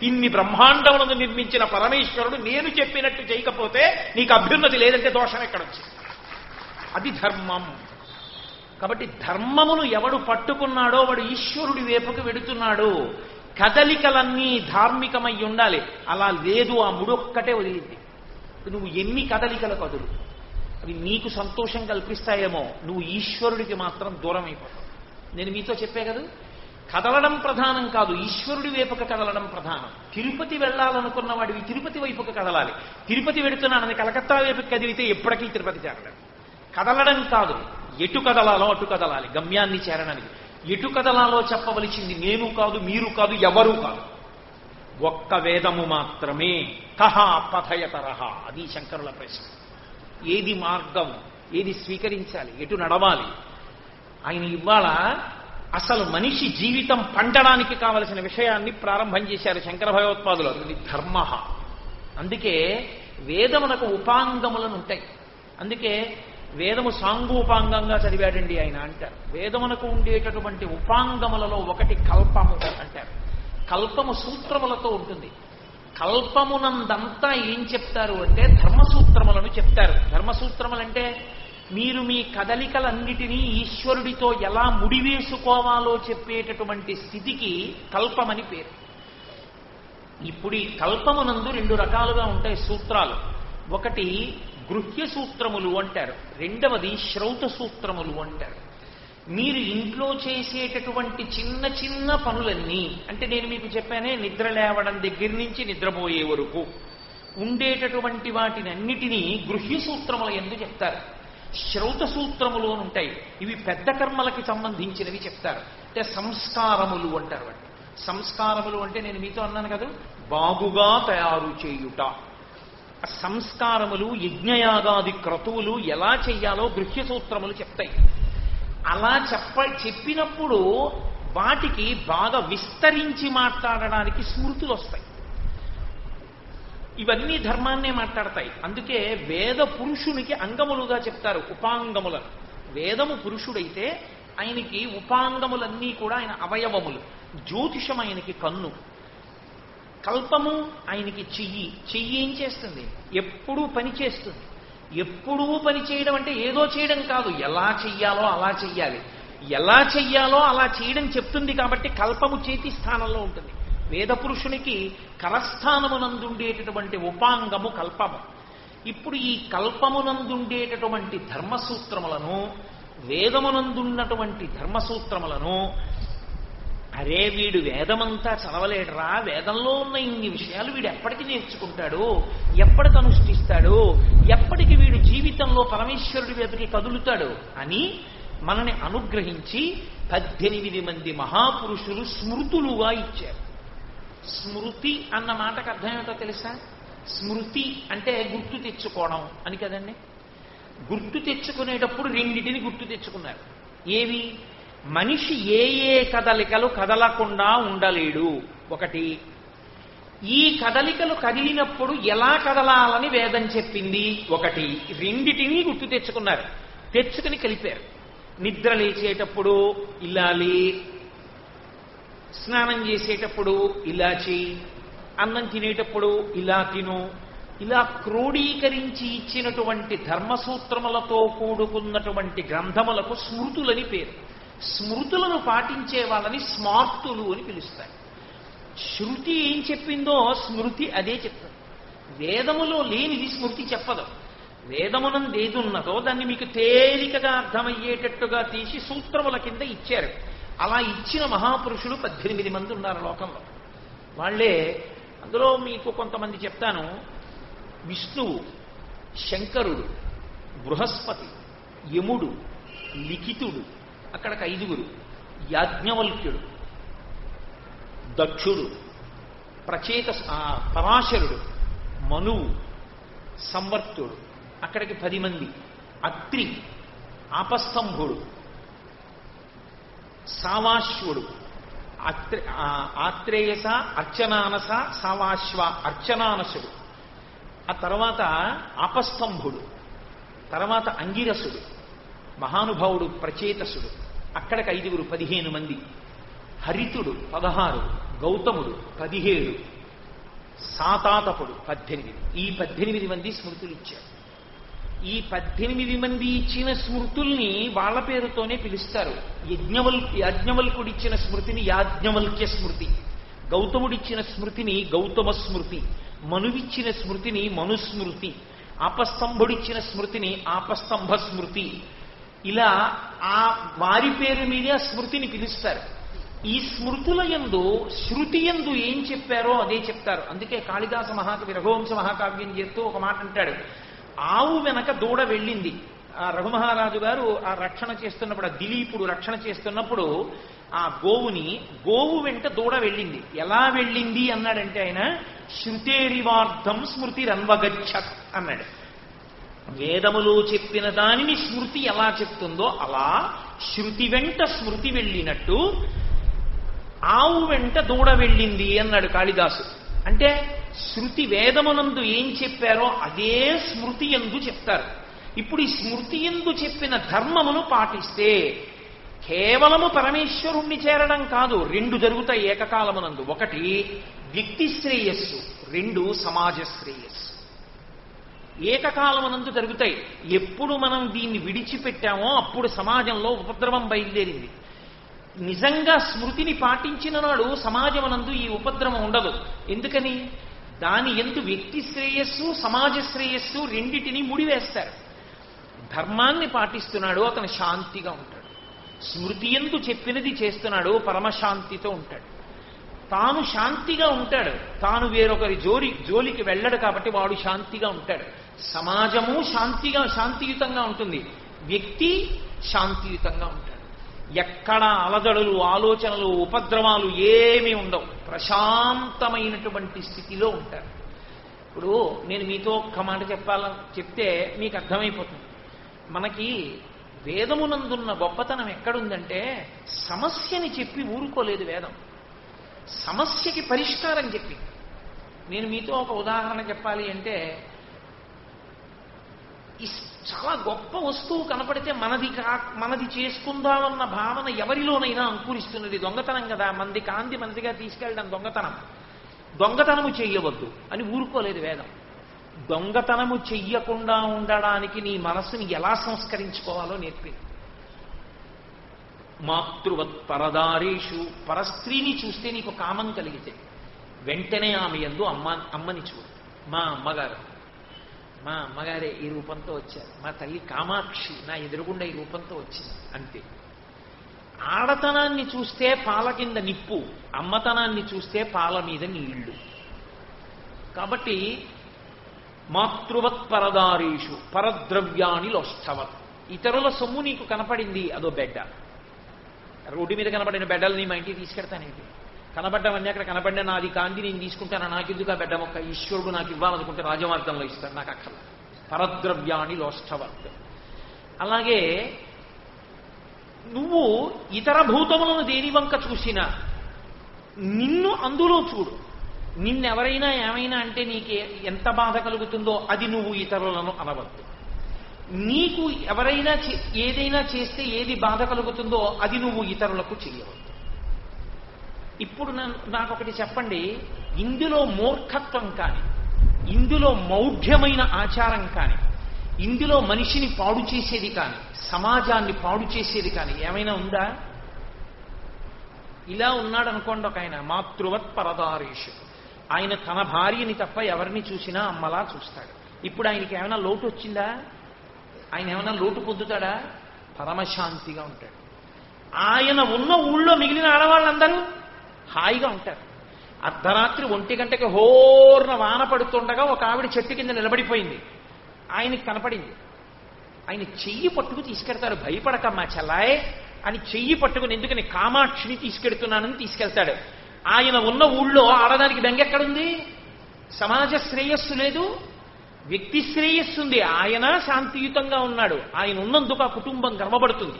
ఇన్ని బ్రహ్మాండములను నిర్మించిన పరమేశ్వరుడు నేను చెప్పినట్టు చేయకపోతే నీకు అభ్యున్నతి లేదంటే దోషం ఎక్కడొచ్చింది? అది ధర్మం. కాబట్టి ధర్మమును ఎవడు పట్టుకున్నాడో వాడు ఈశ్వరుడి వైపుకు వెడుతున్నాడు. కదలికలన్నీ ధార్మికమై ఉండాలి. అలా లేదు, ఆ ముడొక్కటే వదిలింది. నువ్వు ఎన్ని కదలికల కదులు, అవి నీకు సంతోషం కల్పిస్తాయేమో, నువ్వు ఈశ్వరుడికి మాత్రం దూరం అయిపోతావు. నేను మీతో చెప్పే కదా, కదలడం ప్రధానం కాదు, ఈశ్వరుడి వైపుకు కదలడం ప్రధానం. తిరుపతి వెళ్ళాలనుకున్న వాడివి తిరుపతి వైపుకు కదలాలి. తిరుపతి వెడుతున్నానని కలకత్తా వైపుకి కదిలితే ఎప్పటికీ తిరుపతి చేరలేదు. కదలడం కాదు, ఎటు కదలాలో అటు కదలాలి గమ్యాన్ని చేరడానికి. ఎటు కదలాలో చెప్పవలసింది నేను కాదు, మీరు కాదు, ఎవరూ కాదు. ఒక్క వేదము మాత్రమే. కహ పథయతరహ, అది శంకరుల ప్రశ్న. ఏది మార్గం, ఏది స్వీకరించాలి, ఎటు నడవాలి? ఆయన ఇవాళ అసలు మనిషి జీవితం పండడానికి కావలసిన విషయాన్ని ప్రారంభం చేశారు శంకర భగవత్పాదులు. అది ధర్మ. అందుకే వేదమునకు ఉపాంగములను ఉంటాయి. అందుకే వేదము సాంగోపాంగంగా చదివాడండి ఆయన అంటారు. వేదమునకు ఉండేటటువంటి ఉపాంగములలో ఒకటి కల్పము అంటారు. కల్పము సూత్రములతో ఉంటుంది. కల్పమునందంతా ఏం చెప్తారు అంటే ధర్మసూత్రములను చెప్తారు. ధర్మసూత్రములంటే మీరు మీ కదలికలన్నిటినీ ఈశ్వరుడితో ఎలా ముడివేసుకోవాలో చెప్పేటటువంటి స్థితికి కల్పమని పేరు. ఇప్పుడు ఈ కల్పమునందు 2 రకాలుగా ఉంటాయి సూత్రాలు. ఒకటి గృహ్య సూత్రములు అంటారు, రెండవది శ్రౌత సూత్రములు అంటారు. మీరు ఇంట్లో చేసేటటువంటి చిన్న చిన్న పనులన్నీ, అంటే నేను మీకు చెప్పానే, నిద్ర లేవడం దగ్గర నుంచి నిద్రపోయే వరకు ఉండేటటువంటి వాటిని అన్నిటినీ గృహ్య సూత్రముల యందు చెప్తారు. శ్రౌత సూత్రములు అని ఉంటాయి, ఇవి పెద్ద కర్మలకి సంబంధించినవి చెప్తారు. అంటే సంస్కారములు అంటారు వాటి. సంస్కారములు అంటే నేను మీతో అన్నాను కదా, బాగుగా తయారు చేయుట. సంస్కారములు, యజ్ఞయాగాది క్రతువులు ఎలా చెయ్యాలో గృహ్య సూత్రములు చెప్తాయి. అలా చెప్పినప్పుడు వాటికి బాగా విస్తరించి మాట్లాడడానికి స్మృతులు వస్తాయి. ఇవన్నీ ధర్మాన్నే మాట్లాడతాయి. అందుకే వేద పురుషునికి అంగములుగా చెప్తారు ఉపాంగములను. వేదము పురుషుడైతే ఆయనకి ఉపాంగములన్నీ కూడా ఆయన అవయవములు. జ్యోతిషం ఆయనకి కన్ను, కల్పము ఆయనకి చెయ్యి ఏం చేస్తుంది? ఎప్పుడూ పని చేస్తుంది. ఎప్పుడూ పని చేయడం అంటే ఏదో చేయడం కాదు, ఎలా చెయ్యాలో అలా చెయ్యాలి. ఎలా చెయ్యాలో అలా చేయడం చెప్తుంది. కాబట్టి కల్పము చేతి స్థానంలో ఉంటుంది. వేద పురుషునికి కరస్థానమునందుండేటటువంటి ఉపాంగము కల్పము. ఇప్పుడు ఈ కల్పమునందుండేటటువంటి ధర్మసూత్రములను, వేదమునందున్నటువంటి ధర్మసూత్రములను, అరే వీడు వేదమంతా చదవలేడరా, వేదంలో ఉన్న ఇన్ని విషయాలు వీడు ఎప్పటికి నేర్చుకుంటాడు, ఎప్పటికి అనుష్ఠిస్తాడు, ఎప్పటికి వీడు జీవితంలో పరమేశ్వరుడి వైపుకి కదులుతాడు అని మనని అనుగ్రహించి 18 మంది మహాపురుషులు స్మృతులుగా ఇచ్చారు. స్మృతి అన్న మాటకు అర్థం ఏమిటో తెలుసా? స్మృతి అంటే గుర్తు తెచ్చుకోవడం అని కదండి. గుర్తు తెచ్చుకునేటప్పుడు రెండింటిని గుర్తు తెచ్చుకున్నారు. ఏవి? మనిషి ఏ ఏ కదలికలు కదలకుండా ఉండలేడు. ఒకటి, ఈ కదలికలు కదిలినప్పుడు ఎలా కదలాలని వేదం చెప్పింది. ఒకటి, రెండిటిని గుర్తు తెచ్చుకున్నారు. తెచ్చుకుని కలిపారు. నిద్ర లేచేటప్పుడు ఇల్లాలి, స్నానం చేసేటప్పుడు ఇలా చేయి, అన్నం తినేటప్పుడు ఇలా తిను, ఇలా క్రోడీకరించి ఇచ్చినటువంటి ధర్మసూత్రములతో కూడుకున్నటువంటి గ్రంథములకు స్మృతులని పేరు. స్మృతులను పాటించే వాళ్ళని స్మార్తులు అని పిలుస్తారు. శృతి ఏం చెప్పిందో స్మృతి అదే చెప్తుంది. వేదములో లేనిది స్మృతి చెప్పదు. వేదమునందు ఏదున్నదో దాన్ని మీకు తేలికగా అర్థమయ్యేటట్టుగా తీసి సూత్రముల కింద ఇచ్చారు. అలా ఇచ్చిన మహాపురుషులు 18 మంది ఉన్నారు లోకంలో. వాళ్ళే, అందులో మీకు కొంతమంది చెప్తాను. విష్ణువు, శంకరుడు, బృహస్పతి, యముడు, లిఖితుడు, అక్కడికి 5, యాజ్ఞవల్క్యుడు, దక్షుడు, పరాశరుడు, మనువు, సంవర్తుడు, అక్కడికి 10 మంది, అత్రి, ఆపస్తంభుడు, సావాశ్వుడు, ఆత్రేయస, అర్చనానస, సావాశ్వ, అర్చనానసుడు, ఆ తర్వాత ఆపస్తంభుడు, తర్వాత అంగిరసుడు, మహానుభావుడు ప్రచేతసుడు, అక్కడికి 5 15 మంది, హరితుడు 16, గౌతముడు 17, సాతాతపుడు 18. ఈ 18 మంది స్మృతులు ఇచ్చారు. ఈ 18 మంది ఇచ్చిన స్మృతుల్ని వాళ్ళ పేరుతోనే పిలుస్తారు. యాజ్ఞవల్కుడిచ్చిన స్మృతిని యాజ్ఞవల్క్య స్మృతి, గౌతముడిచ్చిన స్మృతిని గౌతమ స్మృతి, మనువిచ్చిన స్మృతిని మనుస్మృతి, ఆపస్తంభుడిచ్చిన స్మృతిని ఆపస్తంభ స్మృతి. ఇలా ఆ వారి పేరు మీద స్మృతిని పిలుస్తారు. ఈ స్మృతుల యందు శృతి యందు ఏం చెప్పారో అదే చెప్తారు. అందుకే కాళిదాస మహాకవి రఘువంశ మహాకావ్యం చేస్తూ ఒక మాట అంటాడు, ఆవు వెనక దూడ వెళ్ళింది. ఆ రఘుమహారాజు గారు ఆ రక్షణ చేస్తున్నప్పుడు, ఆ దిలీపుడు రక్షణ చేస్తున్నప్పుడు ఆ గోవు వెంట దూడ వెళ్ళింది. ఎలా వెళ్ళింది అన్నాడంటే ఆయన, శృతేరివార్థం స్మృతి రన్వగచ్చత్ అన్నాడు. వేదములో చెప్పిన దానిని స్మృతి ఎలా చెప్తుందో అలా శృతి వెంట స్మృతి వెళ్ళినట్టు ఆవు వెంట దూడ వెళ్ళింది అన్నాడు కాళిదాసు. అంటే శృతి వేదమునందు ఏం చెప్పారో అదే స్మృతి యందు చెప్తారు. ఇప్పుడు ఈ స్మృతి యందు చెప్పిన ధర్మమును పాటిస్తే కేవలము పరమేశ్వరుణ్ణి చేరడం కాదు, 2 జరుగుతాయి ఏకకాలమునందు. 1 వ్యక్తి శ్రేయస్సు, 2 సమాజ శ్రేయస్సు ఏకకాలమునందు జరుగుతాయి. ఎప్పుడు మనం దీన్ని విడిచిపెట్టామో అప్పుడు సమాజంలో ఉపద్రవం బయలుదేరింది. నిజంగా స్మృతిని పాటించిన నాడు సమాజమునందు ఈ ఉపద్రవం ఉండదు. ఎందుకని? దాని యందు వ్యక్తి శ్రేయస్సు సమాజ శ్రేయస్సు రెండిటిని ముడివేస్తారు. ధర్మాన్ని పాటిస్తున్నాడు, అతను శాంతిగా ఉంటాడు. స్మృతి యందు చెప్పినది చేస్తున్నాడు, పరమశాంతితో ఉంటాడు. తాను శాంతిగా ఉంటాడు, తాను వేరొకరి జోలికి వెళ్ళడు కాబట్టి వాడు శాంతిగా ఉంటాడు. సమాజము శాంతియుతంగా ఉంటుంది, వ్యక్తి శాంతియుతంగా ఉంటాడు. ఎక్కడ అలజడులు, ఆలోచనలు, ఉపద్రవాలు ఏమీ ఉండవు, ప్రశాంతమైనటువంటి స్థితిలో ఉంటారు. ఇప్పుడు నేను మీతో ఒక్క మాట చెప్తే మీకు అర్థమైపోతుంది. మనకి వేదమునందున్న గొప్పతనం ఎక్కడుందంటే, సమస్యని చెప్పి ఊరుకోలేదు వేదం, సమస్యకి పరిష్కారం చెప్పి. నేను మీతో ఒక ఉదాహరణ చెప్పాలి అంటే, చాలా గొప్ప వస్తువు కనపడితే మనది చేసుకుందామన్న భావన ఎవరిలోనైనా అంకురిస్తున్నది. దొంగతనం కదా, మంది కాంతి మనదిగా తీసుకెళ్ళడం దొంగతనం. దొంగతనము చెయ్యవద్దు అని ఊరుకోలేదు వేదం. దొంగతనము చెయ్యకుండా ఉండడానికి నీ మనస్సుని ఎలా సంస్కరించుకోవాలో నేర్పింది. మాతృవత్ పరదారేషు, పరస్త్రీని చూస్తే నీకు కామం కలిగితే వెంటనే ఆమె యందు అమ్మని చూడు. మా అమ్మగారే ఈ రూపంతో వచ్చారు, మా తల్లి కామాక్షి నా ఎదురుగుండా ఈ రూపంతో వచ్చింది అంతే. ఆడతనాన్ని చూస్తే పాల కింద నిప్పు, అమ్మతనాన్ని చూస్తే పాల మీద నీళ్లు. కాబట్టి మాతృవత్ పరదారీషు పరద్రవ్యాని లోష్ఠవత్. ఇతరుల సొమ్ము నీకు కనపడింది, అదో బెడ్డ. రోడ్డు మీద కనపడిన బెడ్డలు నీ మా ఇంటికి తీసుకెడతానేంటి? కనబడ్డవన్నీ అక్కడ కనబడిన నాది కాంతి నేను తీసుకుంటాను, నాకెందుకు ఆ బెడ్డ మొక్క? ఈశ్వరుడు నాకు ఇవ్వాలనుకుంటే రాజమార్గంలో ఇస్తాడు, నాకు అక్కల. పరద్రవ్యాని లోష్ఠవత్. అలాగే నువ్వు ఇతర భూతములను దేని వంక చూసినా నిన్ను అందులో చూడు. నిన్నెవరైనా ఏమైనా అంటే నీకు ఎంత బాధ కలుగుతుందో అది నువ్వు ఇతరులను అనవద్దు. నీకు ఎవరైనా ఏదైనా చేస్తే ఏది బాధ కలుగుతుందో అది నువ్వు ఇతరులకు చేయవద్దు. ఇప్పుడు నాకొకటి చెప్పండి, ఇందులో మూర్ఖత్వం కానీ, ఇందులో మౌఢ్యమైన ఆచారం కానీ, ఇందులో మనిషిని పాడు చేసేది కానీ, సమాజాన్ని పాడు చేసేది కానీ ఏమైనా ఉందా? ఇలా ఉన్నాడు అనుకోండి ఒక ఆయన, మాతృవత్ పరదారేషు. ఆయన తన భార్యని తప్ప ఎవరిని చూసినా అమ్మలా చూస్తాడు. ఇప్పుడు ఆయనకి ఏమైనా లోటు వచ్చిందా? ఆయన ఏమైనా లోటు పొందుతాడా? పరమశాంతిగా ఉంటాడు. ఆయన ఉన్న ఊళ్ళో మిగిలిన ఆడవాళ్ళందరూ హాయిగా ఉంటారు. అర్ధరాత్రి 1 గంటకి హోర్న వాన పడుతుండగా ఒక ఆవిడ చెట్టు కింద నిలబడిపోయింది, ఆయనకి కనపడింది. ఆయన చెయ్యి పట్టుకు తీసుకెళ్తారు, భయపడకమ్మా చెల్లాయ్ అని చెయ్యి పట్టుకుని, ఎందుకని కామాక్షిని తీసుకెడుతున్నానని తీసుకెళ్తాడు. ఆయన ఉన్న ఊళ్ళో ఆడదానికి బెంగెక్కడుంది? సమాజ శ్రేయస్సు లేదు, వ్యక్తి శ్రేయస్సు ఉంది. ఆయన శాంతియుతంగా ఉన్నాడు, ఆయన ఉన్నందుకు ఆ కుటుంబం గర్వపడుతుంది,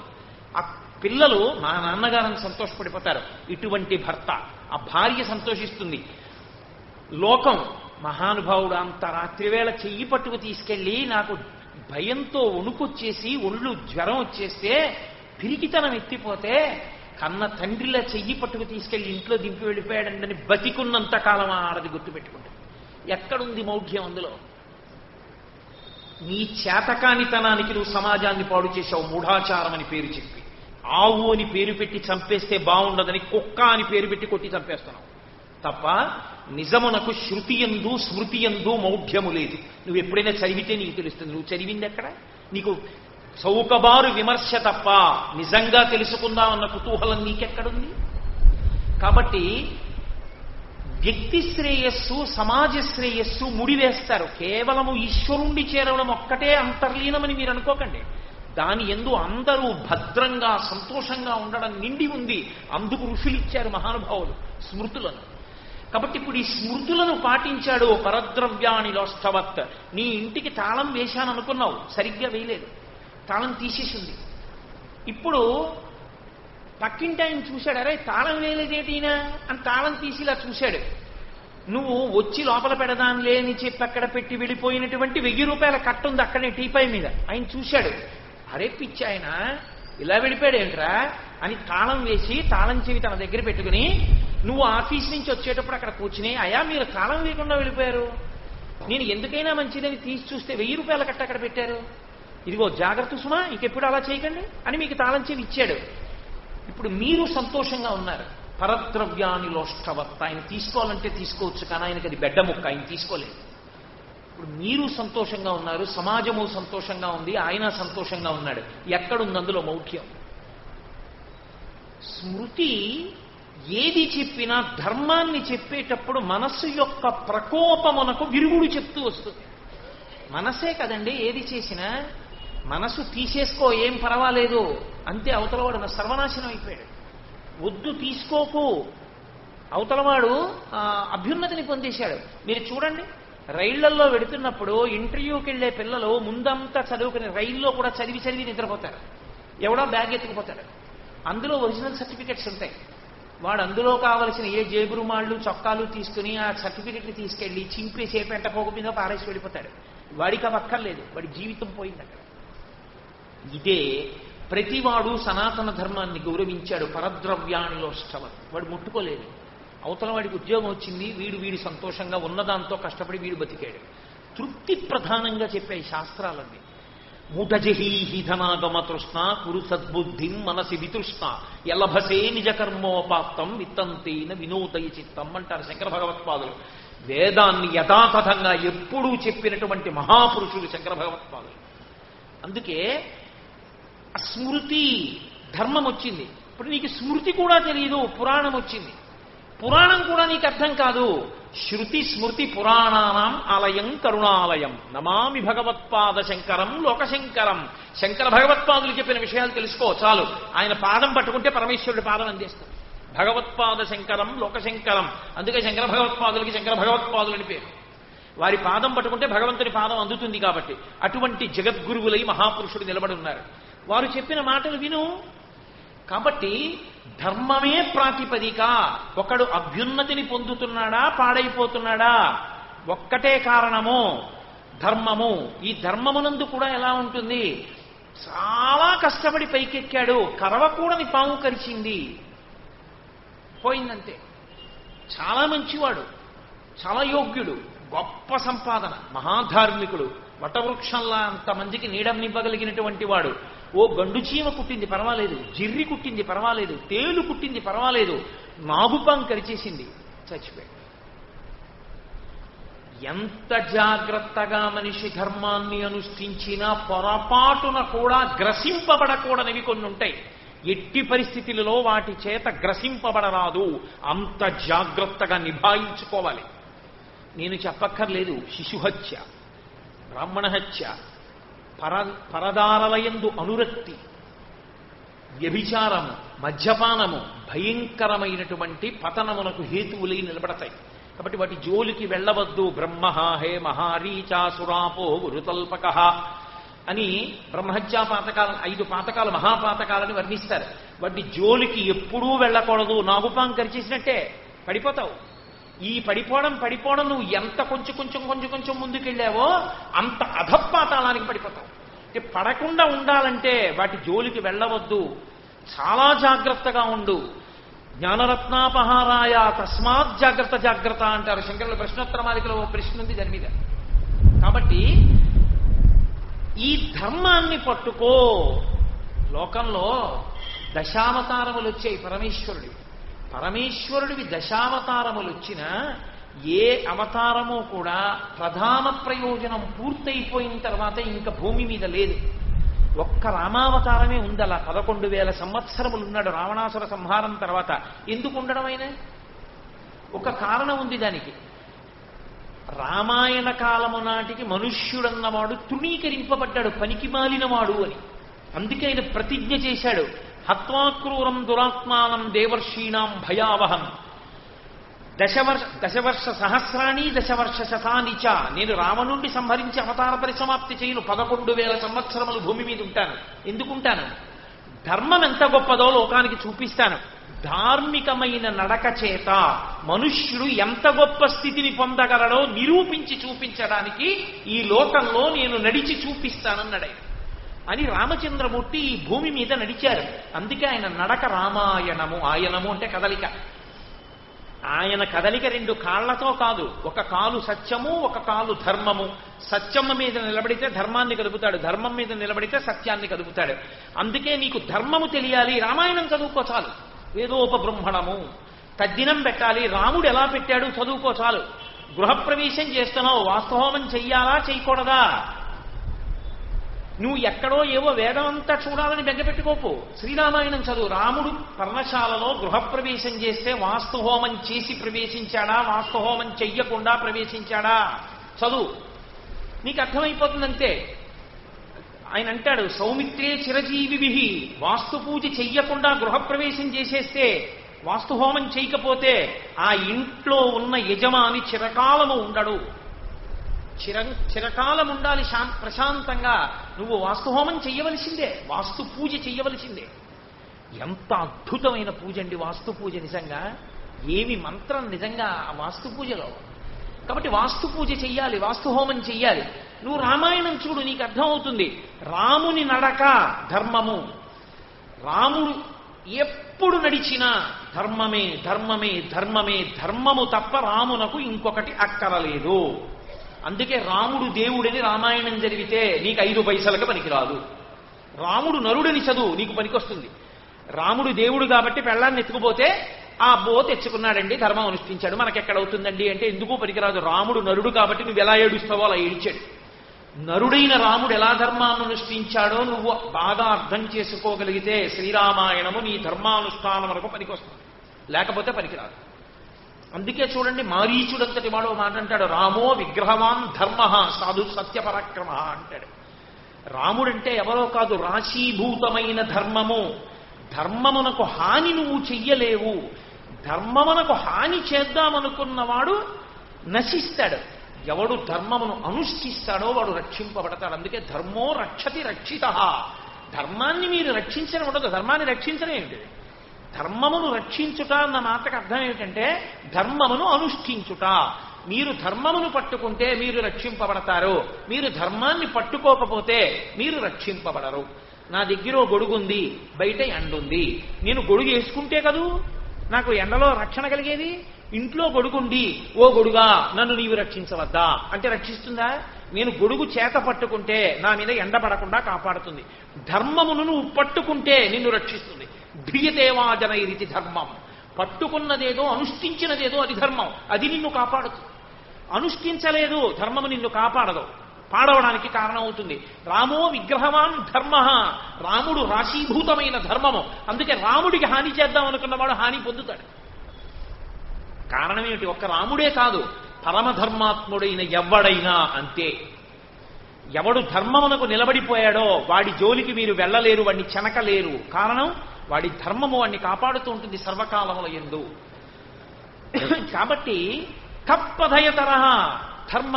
ఆ పిల్లలు మా నాన్నగారని సంతోషపడిపోతారు. ఇటువంటి భర్త, ఆ భార్య సంతోషిస్తుంది. లోకం మహానుభావుడు అంత రాత్రివేళ చెయ్యి పట్టుకు తీసుకెళ్ళి నాకు భయంతో వణుకొచ్చేసి ఒళ్ళు జ్వరం వచ్చేస్తే పిరికితనం ఎత్తిపోతే కన్న తండ్రిలా చెయ్యి పట్టుకు తీసుకెళ్లి ఇంట్లో దింపి వెళ్ళిపోయాడండి బతికున్నంత కాలం ఆడది గుర్తుపెట్టుకుంటుంది. ఎక్కడుంది మౌఢ్యం అందులో? నీ చేతకానితనానికి నువ్వు సమాజాన్ని పాడు చేశావు. మూఢాచారం అని పేరు చెప్పి, ఆవు అని పేరు పెట్టి చంపేస్తే బాగుండదని కుక్క అని పేరు పెట్టి కొట్టి చంపేస్తున్నావు తప్ప నిజమునకు శృతియందు స్మృతియందు మౌఢ్యము లేదు. నువ్వు ఎప్పుడైనా చదివితే నీకు తెలుస్తుంది. నువ్వు చదివింది ఎక్కడ? నీకు చౌకబారు విమర్శ తప్ప నిజంగా తెలుసుకుందామన్న కుతూహలం నీకెక్కడుంది? కాబట్టి వ్యక్తి శ్రేయస్సు సమాజ శ్రేయస్సు ముడివేస్తారు. కేవలము ఈశ్వరుండి చేరవడం ఒక్కటే అంతర్లీనమని మీరు అనుకోకండి. దాని యందు అందరూ భద్రంగా సంతోషంగా ఉండడం నిండి ఉంది. అందుకు ఋషులిచ్చారు మహానుభావులు స్మృతులను. కాబట్టి ఇప్పుడు ఈ స్మృతులను పాటించాడు. పరద్రవ్యాణి లోష్టవత్. నీ ఇంటికి తాళం వేశాననుకున్నావు, సరిగ్గా వేయలేదు, తాళం తీసేసింది. ఇప్పుడు పక్కింటి ఆయన చూశాడు, అరే తాళం వేయలేదేటినా అని తాళం తీసి ఇలా చూశాడు. నువ్వు వచ్చి లోపల పెడదాంలే అని చెప్పి అక్కడ పెట్టి వెళ్ళిపోయినటువంటి 1000 రూపాయల కట్టుంది అక్కడే టీపై మీద. ఆయన చూశాడు, అరే పిచ్చి ఆయన ఇలా వెళ్ళిపోయాడు ఏంట్రా అని తాళం వేసి తాళం చెవి తన దగ్గర పెట్టుకుని నువ్వు ఆఫీస్ నుంచి వచ్చేటప్పుడు అక్కడ కూర్చుని, అయా మీరు తాళం వేయకుండా వెళ్ళిపోయారు, నేను ఎందుకైనా మంచిదని తీసి చూస్తే 1000 రూపాయల కట్ట అక్కడ పెట్టారు, ఇదిగో జాగ్రత్త సుమా, ఇంకెప్పుడు అలా చేయకండి అని మీకు తాళం చెవి ఇచ్చాడు. ఇప్పుడు మీరు సంతోషంగా ఉన్నారు. పరద్రవ్యాన్ని లోష్టవత్. ఆయన తీసుకోవాలంటే తీసుకోవచ్చు, కానీ ఆయనకి అది బెడ్డ ముక్క, ఆయన తీసుకోలేదు. ఇప్పుడు మీరు సంతోషంగా ఉన్నారు, సమాజము సంతోషంగా ఉంది, ఆయన సంతోషంగా ఉన్నాడు. ఎక్కడుంది అందులో మౌఢ్యం? స్మృతి ఏది చెప్పినా ధర్మాన్ని చెప్పేటప్పుడు మనస్సు యొక్క ప్రకోపమునకు విరుగుడు చెప్తూ వస్తుంది. మనసే కదండి ఏది చేసినా. మనసు తీసేసుకో ఏం పర్వాలేదు అంతే, అవతలవాడు నా సర్వనాశనం అయిపోయాడు. వద్దు తీసుకోకు, అవతలవాడు అభ్యున్నతిని పొందేశాడు. మీరు చూడండి, రైళ్లల్లో వెడుతున్నప్పుడు ఇంటర్వ్యూకి వెళ్లే పిల్లలు ముందంతా చదువుకుని రైల్లో కూడా చదివి చదివి నిద్రపోతారు. ఎవడో బ్యాగ్ ఎత్తుకుపోతాడు, అందులో ఒరిజినల్ సర్టిఫికెట్స్ ఉంటాయి. వాడు అందులో కావలసిన ఏ జేబురుమాళ్ళు చొక్కాలు తీసుకుని ఆ సర్టిఫికెట్లు తీసుకెళ్లి చింపేసి ఏ పెంట పోగు మీద పారేసి వెళ్ళిపోతాడు. వాడికి అవి అక్కర్లేదు, వాడి జీవితం పోయింది అక్కడ. ఇదే ప్రతివాడు సనాతన ధర్మాన్ని గౌరవించాడు. పరద్రవ్యాన్ని లోష్టవత్. వాడు ముట్టుకోలేదు. అవతల వాడికి ఉద్యోగం వచ్చింది, వీడు సంతోషంగా ఉన్నదాంతో కష్టపడి వీడు బతికాడు. తృప్తి ప్రధానంగా చెప్పాయి శాస్త్రాలన్నీ. మూఢజహీహి ధనాగమ తృష్ణ కురు సద్బుద్ధిం మనసి వితృష్ణ యలభసే నిజ కర్మోపాత్తం విత్తంతేన వినోదయ చిత్తం అంటారు శంకర భగవత్పాదులు. వేదాన్ని యథాతథంగా ఎప్పుడూ చెప్పినటువంటి మహాపురుషులు శంకర భగవత్పాదులు. అందుకే స్మృతి ధర్మం వచ్చింది. ఇప్పుడు నీకు స్మృతి కూడా తెలియదు, పురాణం వచ్చింది. పురాణం కూడా నీకు అర్థం కాదు. శృతి స్మృతి పురాణానాం ఆలయం కరుణాలయం నమామి భగవత్పాద శంకరం లోకశంకరం. శంకర భగవత్పాదులు చెప్పిన విషయాలు తెలుసుకో చాలు. ఆయన పాదం పట్టుకుంటే పరమేశ్వరుడి పాదం అందిస్తాం. భగవత్పాద శంకరం లోకశంకరం. అందుకే శంకర భగవత్పాదులకి శంకర భగవత్పాదులని పేరు. వారి పాదం పట్టుకుంటే భగవంతుని పాదం అందుతుంది. కాబట్టి అటువంటి జగద్గురువులై మహాపురుషుడు నిలబడి ఉన్నారు. వారు చెప్పిన మాటలు విను. కాబట్టి ధర్మమే ప్రాతిపదిక. ఒకడు అభ్యున్నతిని పొందుతున్నాడా పాడైపోతున్నాడా ఒక్కటే కారణము ధర్మము. ఈ ధర్మమునందు కూడా ఎలా ఉంటుంది? చాలా కష్టపడి పైకెక్కాడు, కరవకూడని పాము కరిచింది, పోయిందంతే. చాలా మంచివాడు, చాలా యోగ్యుడు, గొప్ప సంపాదన, మహాధార్మికుడు, వటవృక్షంలా అంతమందికి నీడనివ్వగలిగినటువంటి వాడు. ఓ గండు చీమ కుట్టింది పర్వాలేదు, జిర్రి కుట్టింది పర్వాలేదు, తేలు కుట్టింది పర్వాలేదు, నాగుపాం కరిచేసింది, చచ్చిపోయాడు. ఎంత జాగ్రత్తగా మనిషి ధర్మాన్ని అనుష్ఠించినా పొరపాటున కూడా గ్రసింపబడకూడనివి కొన్ని ఉంటాయి. ఎట్టి పరిస్థితులలో వాటి చేత గ్రసింపబడరాదు. అంత జాగ్రత్తగా నిభాయించుకోవాలి. నేను చెప్పక్కర్లేదు, శిశుహత్య, బ్రాహ్మణ హత్య, పరదారలయందు అనురక్తి, వ్యభిచారము, మద్యపానము భయంకరమైనటువంటి పతనమునకు హేతువులై నిలబడతాయి. కాబట్టి వాటి జోలికి వెళ్ళవద్దు. బ్రహ్మ హే మహారీచాసురాపో గురుతల్పక అని బ్రహ్మహత్యా పాతకాలు 5 పాతకాలు మహాపాతకాలని వర్ణిస్తారు. వాటి జోలికి ఎప్పుడూ వెళ్ళకూడదు. నాగుపాం కరిచేసినట్టే పడిపోతావు. ఈ పడిపోవడం నువ్వు ఎంత కొంచెం ముందుకెళ్ళావో అంత అధపాతాళానికి పడిపోతావు. అంటే పడకుండా ఉండాలంటే వాటి జోలికి వెళ్ళవద్దు, చాలా జాగ్రత్తగా ఉండు. జ్ఞానరత్నాపహారాయ తస్మాత్ జాగ్రత్త అంటారు శంకరుల ప్రశ్నోత్తరమాలికలో ఓ ప్రశ్న ఉంది దాని మీద. కాబట్టి ఈ ధర్మాన్ని పట్టుకో. లోకంలో దశావతారములు వచ్చాయి పరమేశ్వరుడివి దశావతారములు వచ్చినా ఏ అవతారము కూడా ప్రధాన ప్రయోజనం పూర్తయిపోయిన తర్వాత ఇంకా భూమి మీద లేదు. ఒక్క రామావతారమే ఉంది. అలా 11,000 సంవత్సరములు ఉన్నాడు రావణాసుర సంహారం తర్వాత. ఎందుకు ఉండడం ఆయన? ఒక కారణం ఉంది దానికి. రామాయణ కాలము నాటికి మనుష్యుడన్నవాడు తృణీకరింపబడ్డాడు, పనికి మాలినవాడు అని. అందుకే ఆయన ప్రతిజ్ఞ చేశాడు, హత్వాక్రూరం దురాత్మానం దేవర్షీణాం భయావహం దశవర్ష సహస్రాణి దశవర్ష శతాని చ. నేను రావణుణ్ణి సంహరించి అవతార పరిసమాప్తి చేయను. 11,000 సంవత్సరములు భూమి మీద ఉంటాను. ఎందుకుంటాను? ధర్మం ఎంత గొప్పదో లోకానికి చూపిస్తాను. ధార్మికమైన నడక చేత మనుష్యుడు ఎంత గొప్ప స్థితిని పొందగలడో నిరూపించి చూపించడానికి ఈ లోకంలో నేను నడిచి చూపిస్తానన్నాడు అని రామచంద్రమూర్తి ఈ భూమి మీద నడిచారు. అందుకే ఆయన నడక రామాయణము. ఆయనము అంటే కదలిక. ఆయన కదలిక 2 కాళ్లతో కాదు. ఒక కాలు సత్యము, ఒక కాలు ధర్మము. సత్యము మీద నిలబడితే ధర్మాన్ని కదుపుతాడు, ధర్మం మీద నిలబడితే సత్యాన్ని కదుపుతాడు. అందుకే నీకు ధర్మము తెలియాలి, రామాయణం చదువుకో చాలు. వేదోపబృంహణము తద్దినం పెట్టాలి, రాముడు ఎలా పెట్టాడు చదువుకో చాలు. గృహప్రవేశం చేస్తున్నావు, వాస్తవోమం చెయ్యాలా చేయకూడదా? నువ్వు ఎక్కడో ఏవో వేదం అంతా చూడాలని బెంగపెట్టుకోపు. శ్రీరామాయణం చదువు. రాముడు పర్ణశాలలో గృహప్రవేశం చేస్తే వాస్తుహోమం చేసి ప్రవేశించాడా, వాస్తుహోమం చెయ్యకుండా ప్రవేశించాడా చదువు, నీకు అర్థమైపోతుందంతే. ఆయన అంటాడు, సౌమిత్రే చిరజీవిభి. వాస్తు పూజ చెయ్యకుండా గృహప్రవేశం చేసేస్తే, వాస్తుహోమం చేయకపోతే ఆ ఇంట్లో ఉన్న యజమాని చిరకాలము ఉండడు. చిరకాలం ఉండాలి ప్రశాంతంగా. నువ్వు వాస్తుహోమం చెయ్యవలసిందే, వాస్తు పూజ చెయ్యవలసిందే. ఎంత అద్భుతమైన పూజ అండి వాస్తు పూజ. నిజంగా ఏమి మంత్రం నిజంగా ఆ వాస్తు పూజలో. కాబట్టి వాస్తు పూజ చెయ్యాలి, వాస్తుహోమం చెయ్యాలి. నువ్వు రామాయణం చూడు, నీకు అర్థమవుతుంది. రాముని నడక ధర్మము. రాముడు ఎప్పుడు నడిచినా ధర్మమే ధర్మమే ధర్మమే. ధర్మము తప్ప రామునకు ఇంకొకటి అక్కరలేదు. అందుకే రాముడు దేవుడని రామాయణం జరిగితే నీకు 5 పైసలకు పనికిరాదు. రాముడు నరుడని చదువు, నీకు పనికొస్తుంది. రాముడు దేవుడు కాబట్టి పెళ్ళాన్ని ఎత్తుకుపోతే ఆ బో తెచ్చుకున్నాడండి, ధర్మం అనుష్ఠించాడు, మనకెక్కడవుతుందండి అంటే ఎందుకు పనికిరాదు. రాముడు నరుడు కాబట్టి నువ్వు ఎలా ఏడుస్తావో అలా ఏడిచాడు. నరుడైన రాముడు ఎలా ధర్మాన్ని అనుష్ఠించాడో నువ్వు బాగా అర్థం చేసుకోగలిగితే శ్రీరామాయణము నీ ధర్మానుష్ఠానం వరకు పనికొస్తుంది, లేకపోతే పనికిరాదు. అందుకే చూడండి, మారీచుడంతటి వాడు మాట అంటాడు, రామో విగ్రహవాన్ ధర్మ సాధు సత్యపరాక్రమ అంటాడు. రాముడంటే ఎవరో కాదు, రాశీభూతమైన ధర్మము. ధర్మమునకు హాని నువ్వు చెయ్యలేవు. ధర్మమునకు హాని చేద్దామనుకున్నవాడు నశిస్తాడు. ఎవడు ధర్మమును అనుష్ఠిస్తాడో వాడు రక్షింపబడతాడు. అందుకే ధర్మో రక్షతి రక్షిత. ధర్మాన్ని మీరు రక్షించడం ఉండదు, ధర్మాన్ని రక్షించడం ఏమిటి? ధర్మమును రక్షించుట అన్న మాటకు అర్థం ఏమిటంటే ధర్మమును అనుష్ఠించుట. మీరు ధర్మమును పట్టుకుంటే మీరు రక్షింపబడతారు, మీరు ధర్మాన్ని పట్టుకోకపోతే మీరు రక్షింపబడరు. నా దగ్గర గొడుగుంది, బయట ఎండుంది, నేను గొడుగు వేసుకుంటే కదూ నాకు ఎండలో రక్షణ కలిగేది. ఇంట్లో గొడుగుండి, ఓ గొడుగా నన్ను నీవు రక్షించవద్దా అంటే రక్షిస్తుందా? నేను గొడుగు చేత పట్టుకుంటే నా మీద ఎండ పడకుండా కాపాడుతుంది. ధర్మమును నువ్వు పట్టుకుంటే నిన్ను రక్షిస్తుంది. ధ్రియదేవాజనైరితి ధర్మం. పట్టుకున్నదేదో అనుష్ఠించినదేదో అది ధర్మం, అది నిన్ను కాపాడుతుంది. అనుష్ఠించలేదు ధర్మము నిన్ను కాపాడదు, పాడవడానికి కారణం అవుతుంది. రామో విగ్రహవాన్ ధర్మ. రాముడు రాశీభూతమైన ధర్మము. అందుకే రాముడికి హాని చేద్దాం అనుకున్నవాడు హాని పొందుతాడు. కారణం ఏమిటి? ఒక్క రాముడే కాదు, పరమధర్మాత్ముడైన ఎవడైనా అంతే. ఎవడు ధర్మమునకు నిలబడిపోయాడో వాడి జోలికి మీరు వెళ్ళలేరు, వాడిని చెనకలేరు. కారణం వాడి ధర్మము వాడిని కాపాడుతూ ఉంటుంది సర్వకాలముల యందు. కాబట్టి కప్పధయతరహ ధర్మ.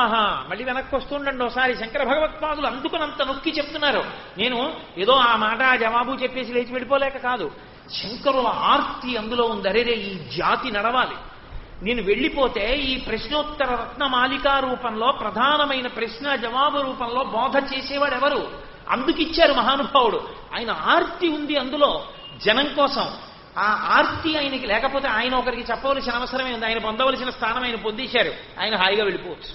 మళ్ళీ వెనక్కి వస్తుండండి ఒకసారి. శంకర భగవత్పాదులు అందుకునంత నొక్కి చెప్తున్నారు. నేను ఏదో ఆ మాట ఆ జవాబు చెప్పేసి లేచి వెళ్ళిపోలేక కాదు. శంకరుల ఆర్తి అందులో ఉంది. అరేరే ఈ జాతి నడవాలి. నేను వెళ్ళిపోతే ఈ ప్రశ్నోత్తర రత్నమాలికా రూపంలో ప్రధానమైన ప్రశ్న జవాబు రూపంలో బోధ చేసేవాడు ఎవరు? అందుకిచ్చారు మహానుభావుడు. ఆయన ఆర్తి ఉంది అందులో జనం కోసం. ఆ ఆర్తి ఆయనకి లేకపోతే ఆయన ఒకరికి చెప్పవలసిన అవసరమే ఉంది. ఆయన పొందవలసిన స్థానం ఆయన పొందేశారు. ఆయన హాయిగా వెళ్ళిపోవచ్చు.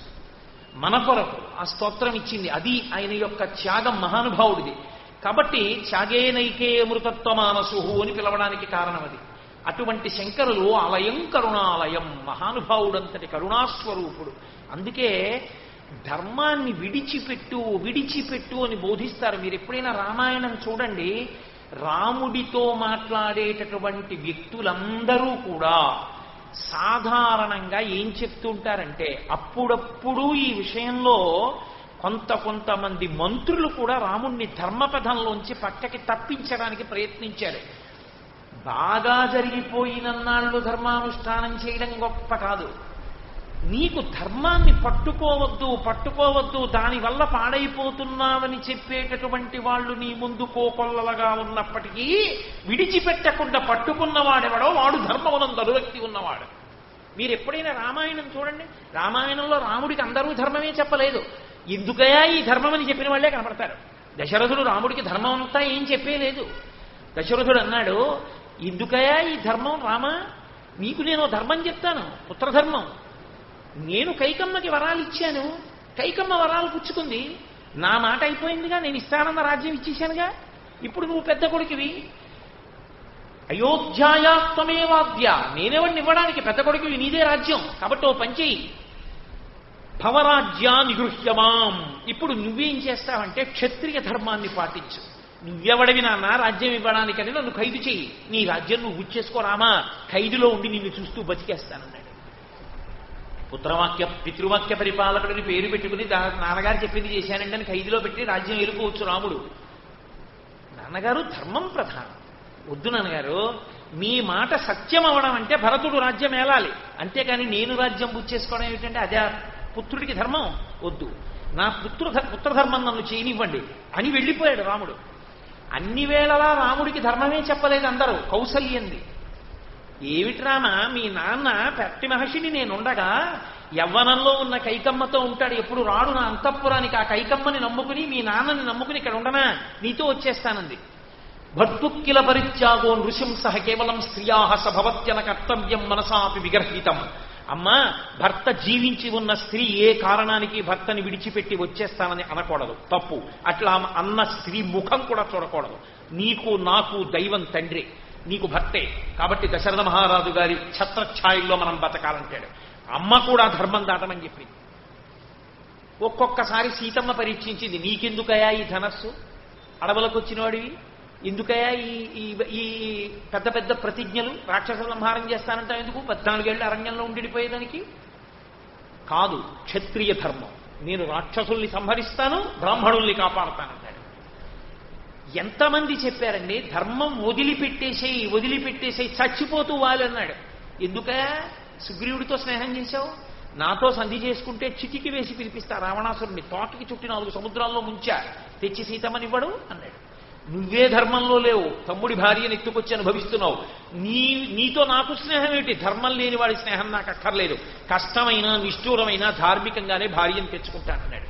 మన కొరకు ఆ స్తోత్రం ఇచ్చింది. అది ఆయన యొక్క త్యాగం మహానుభావుడిది. కాబట్టి త్యాగేనైకే అమృతత్వమానసు అని పిలవడానికి కారణం అది. అటువంటి శంకరులు ఆలయం కరుణాలయం, మహానుభావుడంతటి కరుణాస్వరూపుడు. అందుకే ధర్మాన్ని విడిచిపెట్టు అని బోధిస్తారు. మీరు ఎప్పుడైనా రామాయణం చూడండి, రాముడితో మాట్లాడేటటువంటి వ్యక్తులందరూ కూడా సాధారణంగా ఏం చెప్తుంటారంటే, అప్పుడప్పుడు ఈ విషయంలో కొంతమంది మంత్రులు కూడా రాముణ్ణి ధర్మపథంలోంచి పక్కకి తప్పించడానికి ప్రయత్నించారు. బాగా జరిగిపోయినన్నాళ్ళు ధర్మానుష్ఠానం చేయడం గొప్ప కాదు. నీకు ధర్మాన్ని పట్టుకోవద్దు, దానివల్ల పాడైపోతున్నావని చెప్పేటటువంటి వాళ్ళు నీ ముందు కోకొల్లలుగా ఉన్నప్పటికీ విడిచిపెట్టకుండా పట్టుకున్నవాడెవడో వాడు ధర్మమునందు అనురక్తి ఉన్నవాడు. మీరు ఎప్పుడైనా రామాయణం చూడండి. రామాయణంలో రాముడికి అందరూ ధర్మమే చెప్పలేదు. ఎందుకయా ఈ ధర్మం అని చెప్పిన వాళ్ళే కనపడతారు. దశరథుడు రాముడికి ధర్మం అంతా ఏం చెప్పేలేదు. దశరథుడు అన్నాడు, ఎందుకయా ఈ ధర్మం రామా? నీకు నేను ధర్మం చెప్తాను, పుత్రధర్మం. నేను కైకమ్మకి వరాలు ఇచ్చాను, కైకమ్మ వరాలు పుచ్చుకుంది. నా మాట అయిపోయిందిగా, నేను ఇస్తానన్న రాజ్యం ఇచ్చేశానుగా. ఇప్పుడు నువ్వు పెద్ద కొడుకువి, అయోధ్యాయాత్మేవాద్య, నేనెవడిని ఇవ్వడానికి? పెద్ద కొడుకువి, నీదే రాజ్యం. కాబట్టి ఓ పంచేయి, భవరాజ్యా నిగృహ్యమాం. ఇప్పుడు నువ్వేం చేస్తావంటే క్షత్రియ ధర్మాన్ని పాటించు. నువ్వెవడవి నాన్న రాజ్యం ఇవ్వడానికని నన్ను ఖైదు చెయ్యి. నీ రాజ్యం నువ్వు ఉచ్చేసుకోరామా, ఖైదులో ఉండి నిన్ను చూస్తూ బతికేస్తానన్నాడు. పితృవాక్య పరిపాలకుడిని పేరు పెట్టుకుని నాన్నగారు చెప్పింది చేశానండి అని ఖైదులో పెట్టి రాజ్యం వెళ్ళిపోవచ్చు రాముడు. నాన్నగారు ధర్మం ప్రధానం. వద్దు నాన్నగారు, మీ మాట సత్యం అవడం అంటే భరతుడు రాజ్యం ఏలాలి, అంతేకాని నేను రాజ్యం బుచ్చేసుకోవడం ఏమిటంటే అదే పుత్రుడికి ధర్మం. వద్దు, నా పుత్రధర్మం నన్ను చేయనివ్వండి అని వెళ్ళిపోయాడు రాముడు. అన్ని వేళలా రాముడికి ధర్మమే చెప్పలేదు అందరూ. కౌసల్యంది, ఏమిటి రామ, మీ నాన్న పెట్టి మహర్షిని నేనుండగా యవ్వనంలో ఉన్న కైకమ్మతో ఉంటాడు, ఎప్పుడు రాడు నా అంతఃపురానికి. ఆ కైకమ్మని నమ్ముకుని మీ నాన్నని నమ్ముకుని ఇక్కడ ఉండనా, నీతో వచ్చేస్తానంది. భర్తుక్కిల పరిత్యాగో నృశంసః కేవలం స్త్రియాః సభవత్యన కర్తవ్యం మనసాపి విగర్హితం. అమ్మా, భర్త జీవించి ఉన్న స్త్రీ ఏ కారణానికి భర్తని విడిచిపెట్టి వచ్చేస్తానని అనకూడదు, తప్పు. అట్లా అన్న స్త్రీ ముఖం కూడా చూడకూడదు. నీకు నాకు దైవం తండ్రి, నీకు భర్తే. కాబట్టి దశరథ మహారాజు గారి ఛత్రఛాయల్లో మనం బతకాలంటాడు. అమ్మ కూడా ధర్మం దాటమని చెప్పింది. ఒక్కొక్కసారి సీతమ్మ పరీక్షించింది, నీకెందుకయా ఈ ధనస్సు, అడవులకు వచ్చినవాడివి, ఎందుకయా ఈ పెద్ద పెద్ద ప్రతిజ్ఞలు, రాక్షస సంహారం చేస్తానంటావు ఎందుకు, 14 ఏళ్ళు అరణ్యంలో ఉండిపోయేదానికి కాదు. క్షత్రియ ధర్మం, నేను రాక్షసుల్ని సంహరిస్తాను, బ్రాహ్మణుల్ని కాపాడుతానంటాడు. ఎంతమంది చెప్పారండి ధర్మం వదిలిపెట్టేసేయి చచ్చిపోతూ వాళ్ళన్నాడు. ఎందుకయా సుగ్రీవుడితో స్నేహం చేశావు, నాతో సంధి చేసుకుంటే చిటికి వేసి పిలిపిస్తా రావణాసురుణ్ణి, తోటకి చుట్టి 4 సముద్రాల్లో ముంచా, తెచ్చి సీతమ్మనివ్వడు అన్నాడు. నువ్వే ధర్మంలో లేవు, తమ్ముడి భార్యను ఎత్తుకొచ్చి అనుభవిస్తున్నావు. నీతో నాకు స్నేహం ఏమిటి, ధర్మం లేని వాడి స్నేహం నాకు అక్కర్లేదు, కష్టమైన నిష్ఠూరమైన ధార్మికంగానే భార్యను తెచ్చుకుంటానన్నాడు.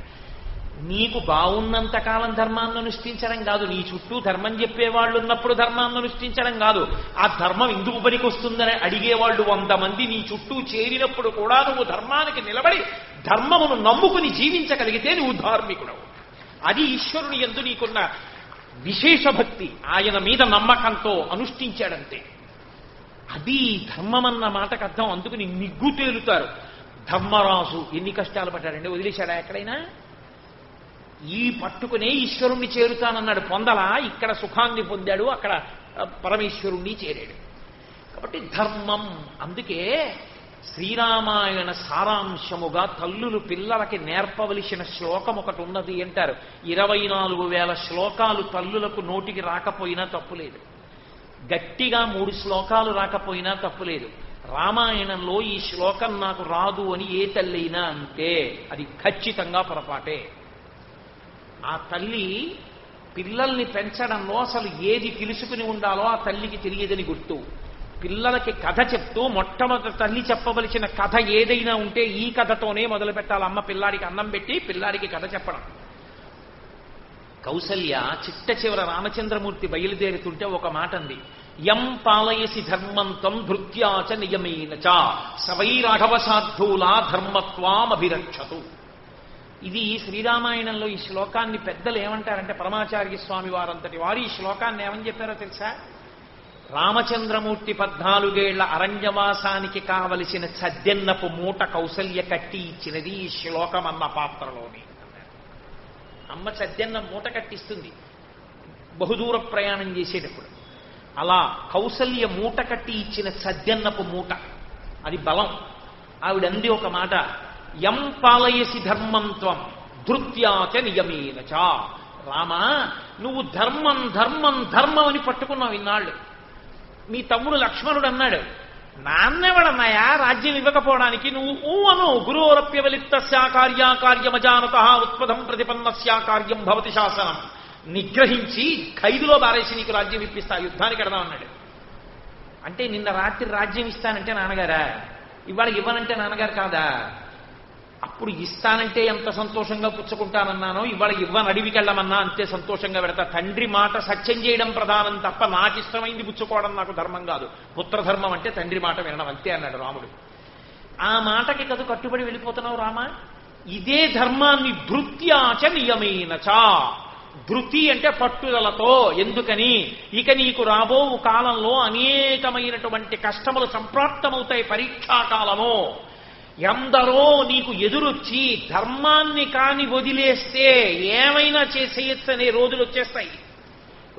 నీకు బాగున్నంతకాలం ధర్మాన్ని అనుష్ఠించడం కాదు, నీ చుట్టూ ధర్మం చెప్పేవాళ్ళు ఉన్నప్పుడు ధర్మాన్ని అనుష్ఠించడం కాదు, ఆ ధర్మం ఎందుకు పనికొస్తుందని అడిగేవాళ్ళు 100 మంది నీ చుట్టూ చేరినప్పుడు కూడా నువ్వు ధర్మానికి నిలబడి ధర్మమును నమ్ముకుని జీవించగలిగితే నువ్వు ధార్మికుడవు. అది ఈశ్వరుని యందు నీకున్న విశేష భక్తి, ఆయన మీద నమ్మకంతో అనుష్ఠించాడంతే. అది ధర్మమన్న మాటకు అర్థం. అందుకని నిగ్గు తేలుతారు. ధర్మరాజు ఎన్ని కష్టాలు పడ్డాడండి, వదిలేశాడా ఎక్కడైనా? ఈ పట్టుకునే ఈశ్వరుణ్ణి చేరుతానన్నాడు, పొందలా. ఇక్కడ సుఖాన్ని పొందాడు, అక్కడ పరమేశ్వరుణ్ణి చేరాడు. కాబట్టి ధర్మం. అందుకే శ్రీరామాయణ సారాంశముగా తల్లులు పిల్లలకి నేర్పవలసిన శ్లోకం ఒకటి ఉన్నది అంటారు. 24,000 శ్లోకాలు తల్లులకు నోటికి రాకపోయినా తప్పులేదు, గట్టిగా 3 శ్లోకాలు రాకపోయినా తప్పులేదు. రామాయణంలో ఈ శ్లోకం నాకు రాదు అని ఏ తల్లి అయినా అంటే అది ఖచ్చితంగా పొరపాటే. ఆ తల్లి పిల్లల్ని పెంచడంలో అసలు ఏది తెలుసుకుని ఉండాలో ఆ తల్లికి తెలియదని గుర్తు. పిల్లలకి కథ చెప్తూ మొట్టమొదటి తల్లి చెప్పవలసిన కథ ఏదైనా ఉంటే ఈ కథతోనే మొదలు పెట్టాలి. అమ్మ పిల్లాడికి అన్నం పెట్టి పిల్లాడికి కథ చెప్పడం. కౌసల్య చిట్ట చివర రామచంద్రమూర్తి బయలుదేరుతుంటే ఒక మాట అంది, యం పాలయసి ధర్మంతం భృత్యాచ నియమేన చ సవై రాఘవసాధూలా ధర్మత్వామభిరక్షతు. ఇది శ్రీరామాయణంలో ఈ శ్లోకాన్ని పెద్దలు ఏమంటారంటే, పరమాచార్య స్వామి వారంతటి వారు ఈ శ్లోకాన్ని ఏమని చెప్పారో తెలుసా? రామచంద్రమూర్తి 14 ఏళ్ల అరణ్యవాసానికి కావలసిన సద్దెన్నపు మూట కౌసల్య కట్టి ఇచ్చినది ఈ శ్లోకం అన్న పాత్రలోని. అమ్మ సద్దెన్న మూట కట్టిస్తుంది బహుదూర ప్రయాణం చేసేటప్పుడు. అలా కౌసల్య మూట కట్టి ఇచ్చిన సద్దెన్నపు మూట, అది బలం. ఆవిడంది ఒక మాట, యం పాలయసి ధర్మంత్వం ధృత్యాచ నియమేనచ. రామా, నువ్వు ధర్మం ధర్మం ధర్మం అని పట్టుకున్నావు ఇన్నాళ్ళు. మీ తమ్ముడు లక్ష్మణుడు అన్నాడు, నాన్నెవడన్నాయా రాజ్యం ఇవ్వకపోవడానికి, నువ్వు అను గురోరప్యవలిప్తస్యా కార్యాకార్యమజానత ఉత్పదం ప్రతిపన్నస్యా కార్యం భవతి శాసనం. నిగ్రహించి ఖైదులో బారేసి నీకు రాజ్యం ఇప్పిస్తా, యుద్ధానికి ఎడదాం అన్నాడు. అంటే నిన్న రాత్రి రాజ్యం ఇస్తానంటే నాన్నగారా, ఇవాళ ఇవ్వనంటే నాన్నగారు కాదా? అప్పుడు ఇస్తానంటే ఎంత సంతోషంగా పుచ్చుకుంటానన్నానో, ఇవాళ ఇవ్వని అడవికి వెళ్ళమన్నా అంతే సంతోషంగా పెడతా. తండ్రి మాట సత్యం చేయడం ప్రధానం తప్ప నాకు ఇష్టమైంది పుచ్చుకోవడం నాకు ధర్మం కాదు. పుత్రధర్మం అంటే తండ్రి మాట వినడం అంతే అన్నాడు రాముడు. ఆ మాటకి కదు కట్టుబడి వెళ్ళిపోతున్నావు రామా. ఇదే ధర్మాన్ని ధృత్యాచ నియమేనచ. ధృతి అంటే పట్టుదలతో. ఎందుకని? ఇక నీకు రాబో కాలంలో అనేకమైనటువంటి కష్టములు సంప్రాప్తమవుతాయి. పరీక్షాకాలము. ఎందరో నీకు ఎదురొచ్చి ధర్మాన్ని కాని వదిలేస్తే ఏమైనా చేసేయచ్చనే రోజులు వచ్చేస్తాయి.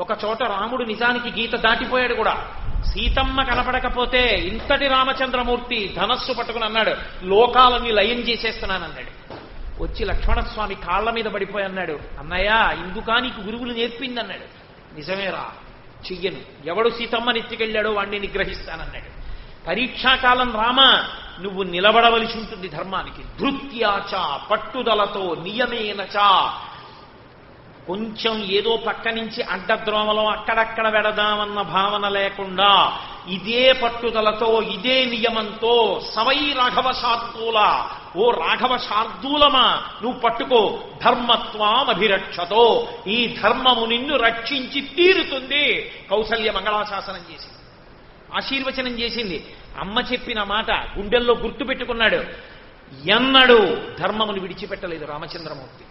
ఒక చోట రాముడు నిజానికి గీత దాటిపోయాడు కూడా. సీతమ్మ కనపడకపోతే ఇంతటి రామచంద్రమూర్తి ధనస్సు పట్టుకుని అన్నాడు, లోకాలన్నీ లయం చేసేస్తున్నానన్నాడు. వచ్చి లక్ష్మణస్వామి కాళ్ల మీద పడిపోయి అన్నాడు, అన్నయ్య ఇందుకా నీకు గురువులు నేర్పింది అన్నాడు. నిజమేరా, చెయ్యను. ఎవడు సీతమ్మని ఎత్తుకెళ్ళాడో వాణ్ణి నిగ్రహిస్తానన్నాడు. పరీక్షాకాలం రామ, నువ్వు నిలబడవలసి ఉంటుంది ధర్మానికి. ధృత్యాచ, పట్టుదలతో, నియమేనచ. కొంచెం ఏదో పక్క నుంచి అడ్డద్రోమలో అక్కడక్కడ వెడదామన్న భావన లేకుండా ఇదే పట్టుదలతో, ఇదే నియమంతో, సవై రాఘవ శార్దూల, ఓ రాఘవ శార్దూలమా నువ్వు పట్టుకో. ధర్మత్వామభిరక్షతో, ఈ ధర్మము నిన్ను రక్షించి తీరుతుంది. కౌసల్య మంగళాశాసనం చేసింది, ఆశీర్వచనం చేసింది. అమ్మ చెప్పిన మాట గుండెల్లో గుర్తు పెట్టుకున్నాడు. ఎన్నడూ ధర్మమును విడిచిపెట్టలేదు రామచంద్రమూర్తి.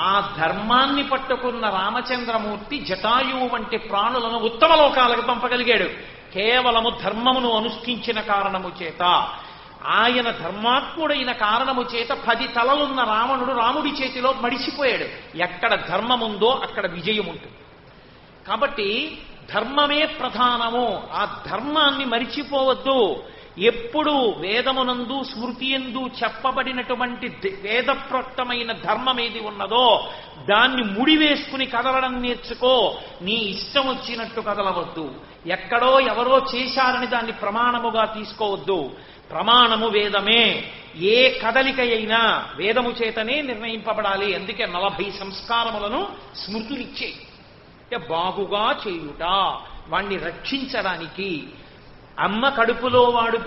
ఆ ధర్మాన్ని పట్టుకున్న రామచంద్రమూర్తి జటాయువు వంటి ప్రాణులను ఉత్తమ లోకాలకు పంపగలిగాడు. కేవలము ధర్మమును అనుష్ఠించిన కారణము చేత. ఆయన ధర్మాత్ముడైన కారణము చేత 10 తలలున్న రావణుడు రాముడి చేతిలో మడిసిపోయాడు. ఎక్కడ ధర్మముందో అక్కడ విజయం ఉంటుంది. కాబట్టి ధర్మమే ప్రధానము. ఆ ధర్మాన్ని మరిచిపోవద్దు. ఎప్పుడు వేదమునందు స్మృతియందు చెప్పబడినటువంటి వేదప్రోక్తమైన ధర్మం ఏది ఉన్నదో దాన్ని ముడివేసుకుని కదలడం నేర్చుకో. నీ ఇష్టం వచ్చినట్టు కదలవద్దు. ఎక్కడో ఎవరో చేశారని దాన్ని ప్రమాణముగా తీసుకోవద్దు. ప్రమాణము వేదమే. ఏ కదలిక అయినా వేదము చేతనే నిర్ణయింపబడాలి. అందుకే 40 సంస్కారములను స్మృతులిచ్చేయి. అంటే బాగుగా చేయుట, వాణ్ణి రక్షించడానికి. అమ్మ కడుపులో వాడు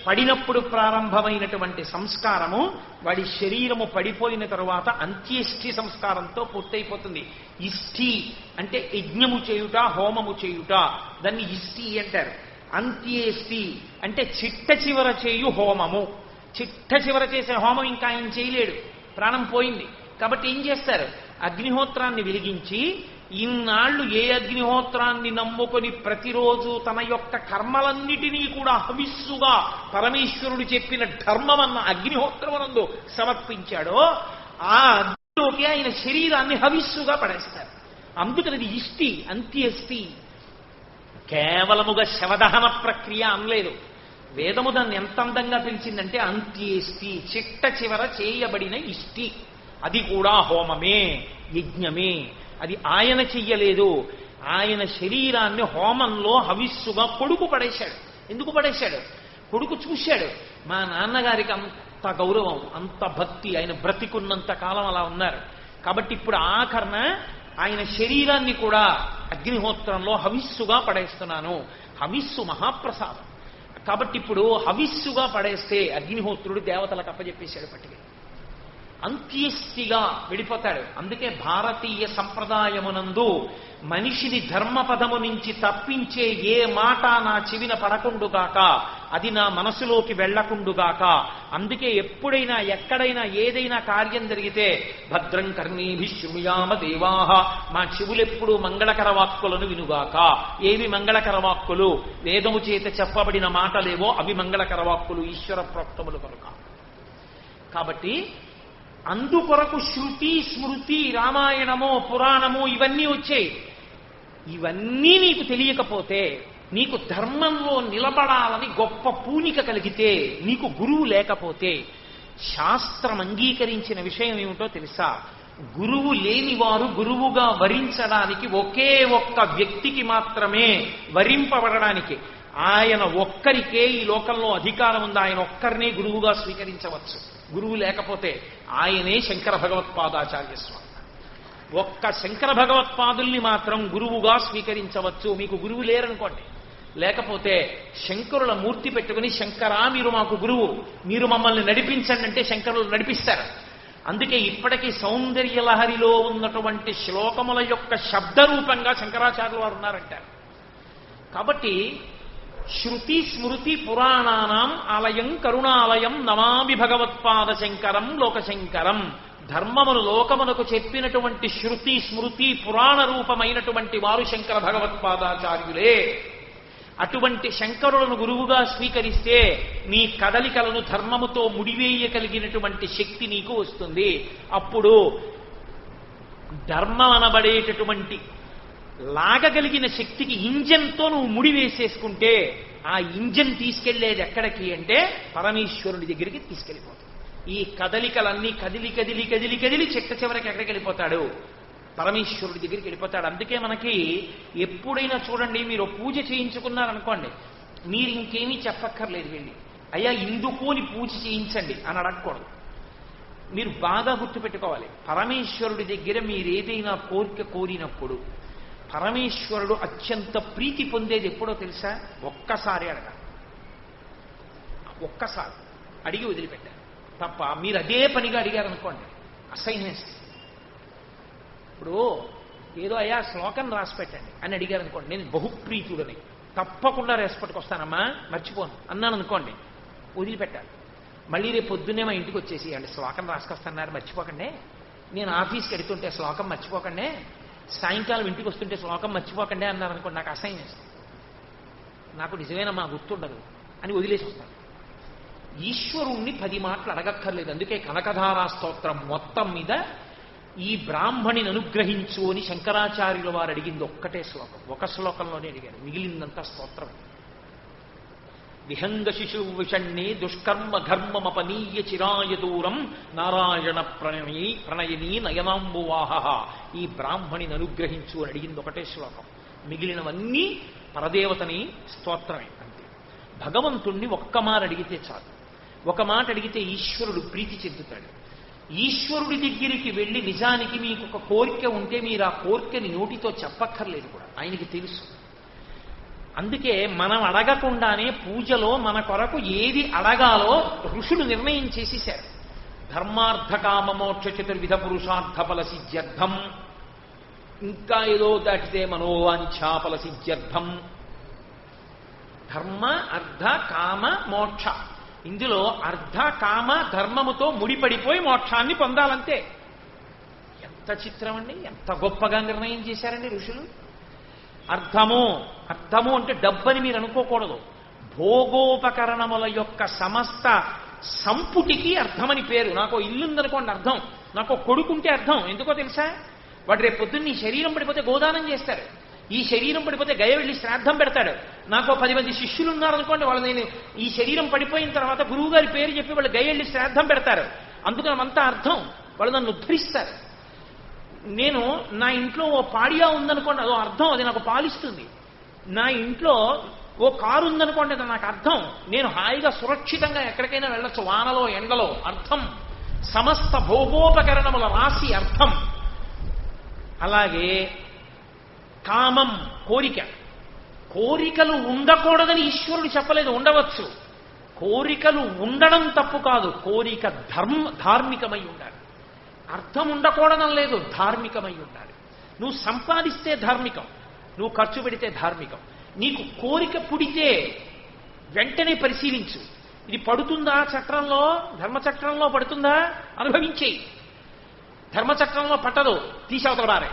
పడినప్పుడు ప్రారంభమైనటువంటి సంస్కారము వాడి శరీరము పడిపోయిన తరువాత అంత్యేష్టి సంస్కారంతో పూర్తయిపోతుంది. ఇష్టి అంటే యజ్ఞము చేయుట, హోమము చేయుట, దాన్ని ఇష్టి అంటారు. అంత్యేష్టి అంటే చిట్ట చివర చేయు హోమము. చిట్ట చివర చేసే హోమం ఇంకా ఆయన చేయలేడు, ప్రాణం పోయింది. కాబట్టి ఏం చేస్తారు? అగ్నిహోత్రాన్ని వెలిగించి, ఇన్నాళ్లు ఏ అగ్నిహోత్రాన్ని నమ్ముకొని ప్రతిరోజు తన యొక్క కర్మలన్నిటినీ కూడా హవిస్సుగా పరమేశ్వరుడు చెప్పిన ధర్మమన్న అగ్నిహోత్రమునందు సమర్పించాడో ఆ అగ్నిలోకి ఆయన శరీరాన్ని హవిస్సుగా పడేస్తారు. అందుకని ఇష్టి, అంత్యేష్టి. కేవలముగా శవదహన ప్రక్రియ అనలేదు. వేదము దాన్ని ఎంత అందంగా పిలిచిందంటే అంత్యేష్టి, చిట్ట చివర చేయబడిన ఇష్టి. అది కూడా హోమమే, యజ్ఞమే. అది ఆయన చెయ్యలేదు. ఆయన శరీరాన్ని హోమంలో హవిస్సుగా కొడుకు పడేశాడు. ఎందుకు పడేశాడు? కొడుకు చూశాడు, మా నాన్నగారికి అంత గౌరవం, అంత భక్తి, ఆయన బ్రతికున్నంత కాలం అలా ఉన్నారు. కాబట్టి ఇప్పుడు ఆఖరణ ఆయన శరీరాన్ని కూడా అగ్నిహోత్రంలో హవిస్సుగా పడేస్తున్నాను. హవిస్సు మహాప్రసాదం. కాబట్టి ఇప్పుడు హవిస్సుగా పడేస్తే అగ్నిహోత్రుడు దేవతలకు అప్పచెప్పేశాడు పట్టుకెళ్ళి. అంత్యష్టిగా విడిపోతాడు. అందుకే భారతీయ సంప్రదాయమునందు మనిషిని ధర్మపదము నుంచి తప్పించే ఏ మాట నా చెవిన పడకుండుగాక, అది నా మనసులోకి వెళ్లకుండుగాక. అందుకే ఎప్పుడైనా ఎక్కడైనా ఏదైనా కార్యం జరిగితే భద్రం కర్ణీభి శృణుయామ దేవాహ, మా చెవులెప్పుడు మంగళకర వాక్కులను వినుగాక. ఏవి మంగళకర వాక్కులు? వేదము చేత చెప్పబడిన మాటలేవో అవి మంగళకర వాక్కులు, ఈశ్వర ప్రోక్తములు కనుక. కాబట్టి అందుకొరకు శృతి స్మృతి రామాయణమో పురాణమో ఇవన్నీ వచ్చాయి. ఇవన్నీ నీకు తెలియకపోతే, నీకు ధర్మంలో నిలబడాలని గొప్ప పూనిక కలిగితే, నీకు గురువు లేకపోతే, శాస్త్రం అంగీకరించిన విషయం ఏమిటో తెలుసా? గురువు లేనివారు గురువుగా వరించడానికి ఒకే ఒక్క వ్యక్తికి మాత్రమే వరింపబడడానికి, ఆయన ఒక్కరికే ఈ లోకంలో అధికారం ఉంది. ఆయన ఒక్కరినే గురువుగా స్వీకరించవచ్చు. గురువు లేకపోతే ఆయనే శంకర భగవత్పాదాచార్య స్వామి. ఒక్క శంకర భగవత్పాదుల్ని మాత్రం గురువుగా స్వీకరించవచ్చు. మీకు గురువు లేరనుకోండి, లేకపోతే శంకరుల మూర్తి పెట్టుకుని శంకరా మీరు మాకు గురువు, మీరు మమ్మల్ని నడిపించండి అంటే శంకరులు నడిపిస్తారు. అందుకే ఇప్పటికీ సౌందర్య లహరిలో ఉన్నటువంటి శ్లోకముల యొక్క శబ్దరూపంగా శంకరాచార్యులు వారు ఉన్నారంటారు. కాబట్టి శృతి స్మృతి పురాణానాం ఆలయం కరుణాలయం నమామి భగవత్పాద శంకరం లోకశంకరం. ధర్మమును లోకమునకు చెప్పినటువంటి శృతి స్మృతి పురాణ రూపమైనటువంటి వారు శంకర భగవత్పాదాచార్యులే. అటువంటి శంకరులను గురువుగా స్వీకరిస్తే నీ కదలికలను ధర్మముతో ముడివేయగలిగినటువంటి శక్తి నీకు వస్తుంది. అప్పుడు ధర్మం అనబడేటటువంటి లాగగలిగిన శక్తికి ఇంజన్తో నువ్వు ముడివేసేసుకుంటే, ఆ ఇంజన్ తీసుకెళ్లేది ఎక్కడికి అంటే పరమేశ్వరుడి దగ్గరికి తీసుకెళ్ళిపోతుంది. ఈ కదలికలన్నీ కదిలి కదిలి కదిలి కదిలి చెట్ట చివరికి ఎక్కడికి వెళ్ళిపోతాడు? పరమేశ్వరుడి దగ్గరికి వెళ్ళిపోతాడు. అందుకే మనకి ఎప్పుడైనా చూడండి, మీరు పూజ చేయించుకున్నారనుకోండి, మీరు ఇంకేమీ చెప్పక్కర్లేదు, వెళ్ళి అయ్యా ఇందుకు అని పూజ చేయించండి అని అడగకూడదు. మీరు బాగా గుర్తుపెట్టుకోవాలి, పరమేశ్వరుడి దగ్గర మీరు ఏదైనా కోరిక కోరినప్పుడు పరమేశ్వరుడు అత్యంత ప్రీతి పొందేది ఎప్పుడో తెలుసా? ఒక్కసారి అడగాలి. ఒక్కసారి అడిగి వదిలిపెట్టారు తప్ప మీరు అదే పనిగా అడిగారనుకోండి అసహ్యం. ఇప్పుడు ఏదో అయ్యా శ్లోకం రాసి పెట్టండి అని అడిగారు అనుకోండి, నేను బహుప్రీతుడని తప్పకుండా రేసుపట్టుకొస్తానమ్మా మర్చిపోను అన్నాను అనుకోండి, వదిలిపెట్టాలి. మళ్ళీ రేపు పొద్దున్నే మా ఇంటికి వచ్చేసి అంటే శ్లోకం రాసుకొస్తున్నారు మర్చిపోకండి, నేను ఆఫీస్కి వెడుతుంటే శ్లోకం మర్చిపోకండి, సాయంకాలం ఇంటికి వస్తుంటే శ్లోకం మర్చిపోకండి అన్నారు అనుకోండి, నాకు అసహ్యం వేస్తుంది. నాకు నిజమేనమ్మా గుర్తుండదు అని వదిలేసి వస్తాను. ఈశ్వరుణ్ణి 10 మాటలు అడగక్కర్లేదు. అందుకే కనకధారా స్తోత్రం మొత్తం మీద ఈ బ్రాహ్మణిని అనుగ్రహించు అని శంకరాచార్యుల వారు అడిగింది ఒక్కటే శ్లోకం, ఒక శ్లోకంలోనే అడిగారు. మిగిలిందంతా స్తోత్రం. విహంగ శిశువు విషణ్ణే దుష్కర్మ ఘర్మమపనీయ చిరాయ దూరం నారాయణ ప్రణయనీ నయనాంబువాహ. ఈ బ్రాహ్మణిని అనుగ్రహించు అని అడిగింది ఒకటే శ్లోకం. మిగిలినవన్నీ పరదేవతని స్తోత్రమే. అంతే. భగవంతుణ్ణి ఒక్క మాట అడిగితే చాలు. ఒక మాట అడిగితే ఈశ్వరుడు ప్రీతి చెందుతాడు. ఈశ్వరుడి దగ్గరికి వెళ్ళి నిజానికి మీకు ఒక కోరిక ఉంటే మీరు ఆ కోరికని నోటితో చెప్పక్కర్లేదు కూడా, ఆయనకి తెలుసు. అందుకే మనం అడగకుండానే పూజలో మన కొరకు ఏది అడగాలో ఋషులు నిర్ణయం చేసేశారు. ధర్మార్థ కామ మోక్ష చతుర్విధ పురుషార్థ ఫల సిద్ధ్యర్థం, ఇంకా ఏదో దాటితే మనోవాంఛా ఫల సిద్ధ్యర్థం. ధర్మ అర్థ కామ మోక్ష, ఇందులో అర్థ కామ ధర్మముతో ముడిపడిపోయి మోక్షాన్ని పొందాలంతే. ఎంత చిత్రం అండి, ఎంత గొప్పగా నిర్ణయం చేశారండి ఋషులు. అర్థము అంటే డబ్బని మీరు అనుకోకూడదు. భోగోపకరణముల యొక్క సమస్త సంపుటికి అర్థమని పేరు. నాకు ఇల్లుందనుకోండి అర్థం, నాకు కొడుకుంటే అర్థం. ఎందుకో తెలుసా? వాడు రేపు పొద్దున్న ఈ శరీరం పడిపోతే గోదానం చేస్తారు, ఈ శరీరం పడిపోతే గయ వెళ్ళి శ్రాద్ధం పెడతాడు. నాకు 10 మంది శిష్యులు ఉన్నారనుకోండి, వాళ్ళు నేను ఈ శరీరం పడిపోయిన తర్వాత గురువు గారి పేరు చెప్పి వాళ్ళు గయ వెళ్ళి శ్రాద్ధం పెడతారు. అందుకని అంతా అర్థం, వాళ్ళు నన్ను ఉద్ధరిస్తారు. నేను నా ఇంట్లో ఓ పాడియా ఉందనుకోండి, అదో అర్థం, అది నాకు పాలిస్తుంది. నా ఇంట్లో ఓ కారు ఉందనుకోండి, నాకు అర్థం నేను హాయిగా సురక్షితంగా ఎక్కడికైనా వెళ్ళొచ్చు, వానలో ఎండలో, అర్థం. సమస్త భోగోపకరణముల రాశి అర్థం. అలాగే కామం కోరిక. కోరికలు ఉండకూడదని ఈశ్వరుడు చెప్పలేదు, ఉండవచ్చు. కోరికలు ఉండడం తప్పు కాదు, కోరిక ధార్మికమై ఉండాలి. అర్థం ఉండకూడడం లేదు, ధార్మికమై ఉండాలి. నువ్వు సంపాదిస్తే ధార్మికం, నువ్వు ఖర్చు పెడితే ధార్మికం. నీకు కోరిక పుడితే వెంటనే పరిశీలించు, ఇది పడుతుందా చక్రంలో, ధర్మచక్రంలో పడుతుందా, అనుభవించేయి. ధర్మచక్రంలో పట్టదు, తీసవతల బారే.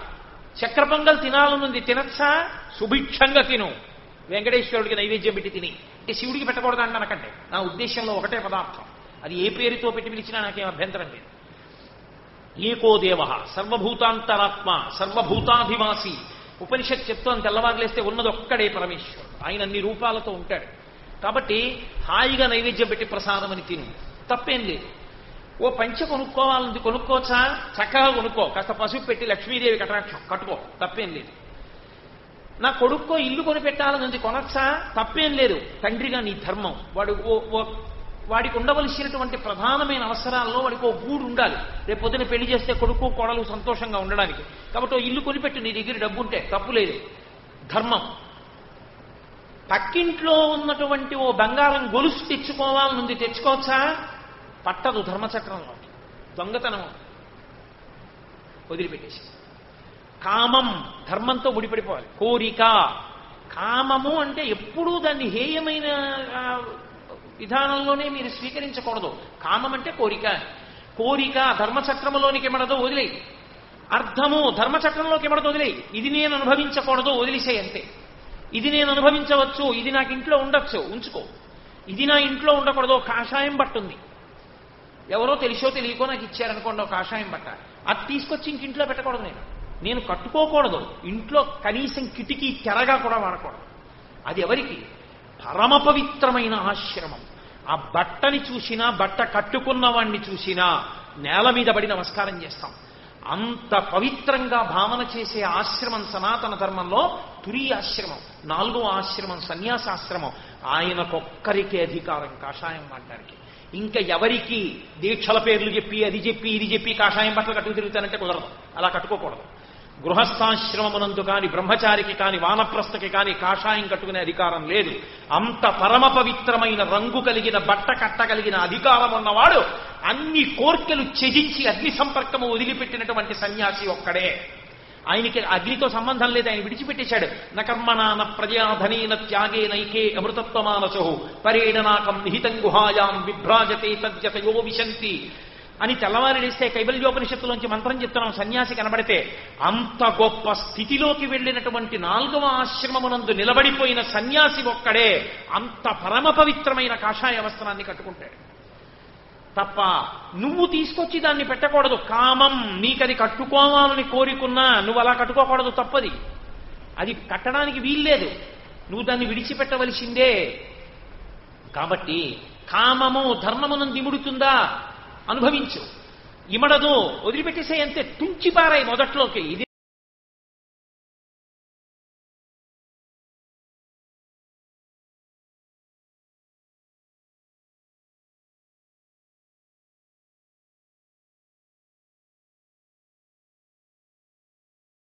చక్ర పొంగల్ తినాలనుంది, తినచ్చా, సుభిక్షంగా తిను, వెంకటేశ్వరుడికి నైవేద్యం పెట్టి తిని. అంటే శివుడికి పెట్టకూడదు అనకంటే నా ఉద్దేశంలో ఒకటే పదార్థం, అది ఏ పేరుతో పెట్టి పిలిచినా నాకేం అభ్యంతరం లేదు. ఏకో దేవ సర్వభూతాంతరాత్మ సర్వభూతాధివాసి. ఉపనిషత్ చెప్తోంది, తెల్లవారులేస్తే ఉన్నది ఒక్కడే పరమేశ్వరుడు, ఆయన అన్ని రూపాలతో ఉంటాడు. కాబట్టి హాయిగా నైవేద్యం పెట్టి ప్రసాదం అని తిను, తప్పేం లేదు. ఓ పంచ కొనుక్కోవాలంది, కొనుక్కోవచ్చా, చక్కగా కొనుక్కో, కాస్త పసుపు పెట్టి లక్ష్మీదేవి కటాక్షం కట్టుకో, తప్పేం లేదు. నా కొడుక్కో ఇల్లు కొనిపెట్టాలనుంది, కొనొచ్చా, తప్పేం లేదు. తండ్రిగా నీ ధర్మం. వాడికి ఉండవలసినటువంటి ప్రధానమైన అవసరాల్లో వాడికి ఓ గూడు ఉండాలి. రేపు పొద్దున పెళ్లి చేస్తే కొడుకు కోడలు సంతోషంగా ఉండడానికి. కాబట్టి ఓ ఇల్లు కొనిపెట్టు, నీ దగ్గర డబ్బు ఉంటే, తప్పు లేదు, ధర్మం. పక్కింట్లో ఉన్నటువంటి ఓ బంగారం గొలుసు తెచ్చుకోవాలనుంది, తెచ్చుకోవచ్చా, పట్టదు ధర్మచక్రంలో, దొంగతనం, వదిలిపెట్టేసి. కామం ధర్మంతో ముడిపడిపోవాలి. కోరిక, కామము అంటే ఎప్పుడూ దాన్ని హేయమైన విధానంలోనే మీరు స్వీకరించకూడదు. కామం అంటే కోరిక. కోరిక ధర్మచక్రములోనికి ఎమడదో వదిలేయి. అర్థము ధర్మచక్రంలోకి ఎమడదో వదిలేయి. ఇది నేను అనుభవించకూడదు, వదిలేసే అంతే. ఇది నేను అనుభవించవచ్చు, ఇది నాకు ఇంట్లో ఉండొచ్చు, ఉంచుకో. ఇది నా ఇంట్లో ఉండకూడదు. కాషాయం బట్టుంది, ఎవరో తెలిసో తెలియకో నాకు ఇచ్చారనుకోండి ఒక కాషాయం బట్ట, అది తీసుకొచ్చి ఇంట్లో పెట్టకూడదు. నేను కట్టుకోకూడదు, ఇంట్లో కనీసం కిటికీ తెరగా కూడా వాడకూడదు. అది ఎవరికి? పరమ పవిత్రమైన ఆశ్రమం. ఆ బట్టని చూసినా, బట్ట కట్టుకున్న వాణ్ణి చూసినా నేల మీద పడి నమస్కారం చేస్తాం. అంత పవిత్రంగా భావన చేసే ఆశ్రమం సనాతన ధర్మంలో తురీయాశ్రమం. 4వ ఆశ్రమం సన్యాసాశ్రమం. ఆయనకొక్కరికే అధికారం కాషాయం వాడడానికి. ఇంకా ఎవరికి దీక్షల పేర్లు చెప్పి, అది చెప్పి, ఇది చెప్పి కాషాయం బట్టలు కట్టుకు తిరుగుతానంటే కుదరదు, అలా కట్టుకోకూడదు. గృహస్థాశ్రమమునందు కాని, బ్రహ్మచారికి కాని, వానప్రస్థకి కాని కాషాయం కట్టుకునే అధికారం లేదు. అంత పరమ పవిత్రమైన రంగు కలిగిన బట్ట కట్టగలిగిన అధికారం ఉన్నవాడు అన్ని కోర్కెలు త్యజించి అగ్ని సంపర్కము వదిలిపెట్టినటువంటి సన్యాసి ఒక్కడే. ఆయనకి అగ్నితో సంబంధం లేదు, ఆయన విడిచిపెట్టేశాడు. నకర్మణాన ప్రజాధనేన త్యాగేనైకే అమృతత్వమానసో పరేణనాకం నిహితం గుహాయాం విభ్రాజతే తద్యతయో విశంతి అని తెల్లవారిలేస్తే కైవల్యోపనిషత్తులోంచి మంత్రం చెప్తున్నాం. సన్యాసి కనబడితే అంత గొప్ప స్థితిలోకి వెళ్ళినటువంటి 4వ ఆశ్రమమునందు నిలబడిపోయిన సన్యాసి ఒక్కడే అంత పరమ పవిత్రమైన కాషాయ వస్త్రాన్ని కట్టుకుంటాడు. తప్ప నువ్వు తీసుకొచ్చి దాన్ని పెట్టకూడదు. కామం, నీకది కట్టుకోవాలని కోరుకున్నా నువ్వు అలా కట్టుకోకూడదు, తప్పది. అది కట్టడానికి వీల్లేదు, నువ్వు దాన్ని విడిచిపెట్టవలసిందే. కాబట్టి కామము ధర్మమునందు ఇముడుతుందా, అనుభవించు. ఇమడదు, వదిలిపెట్టేసే అంతే, తుంచిపారాయి మొదట్లోకి. ఇది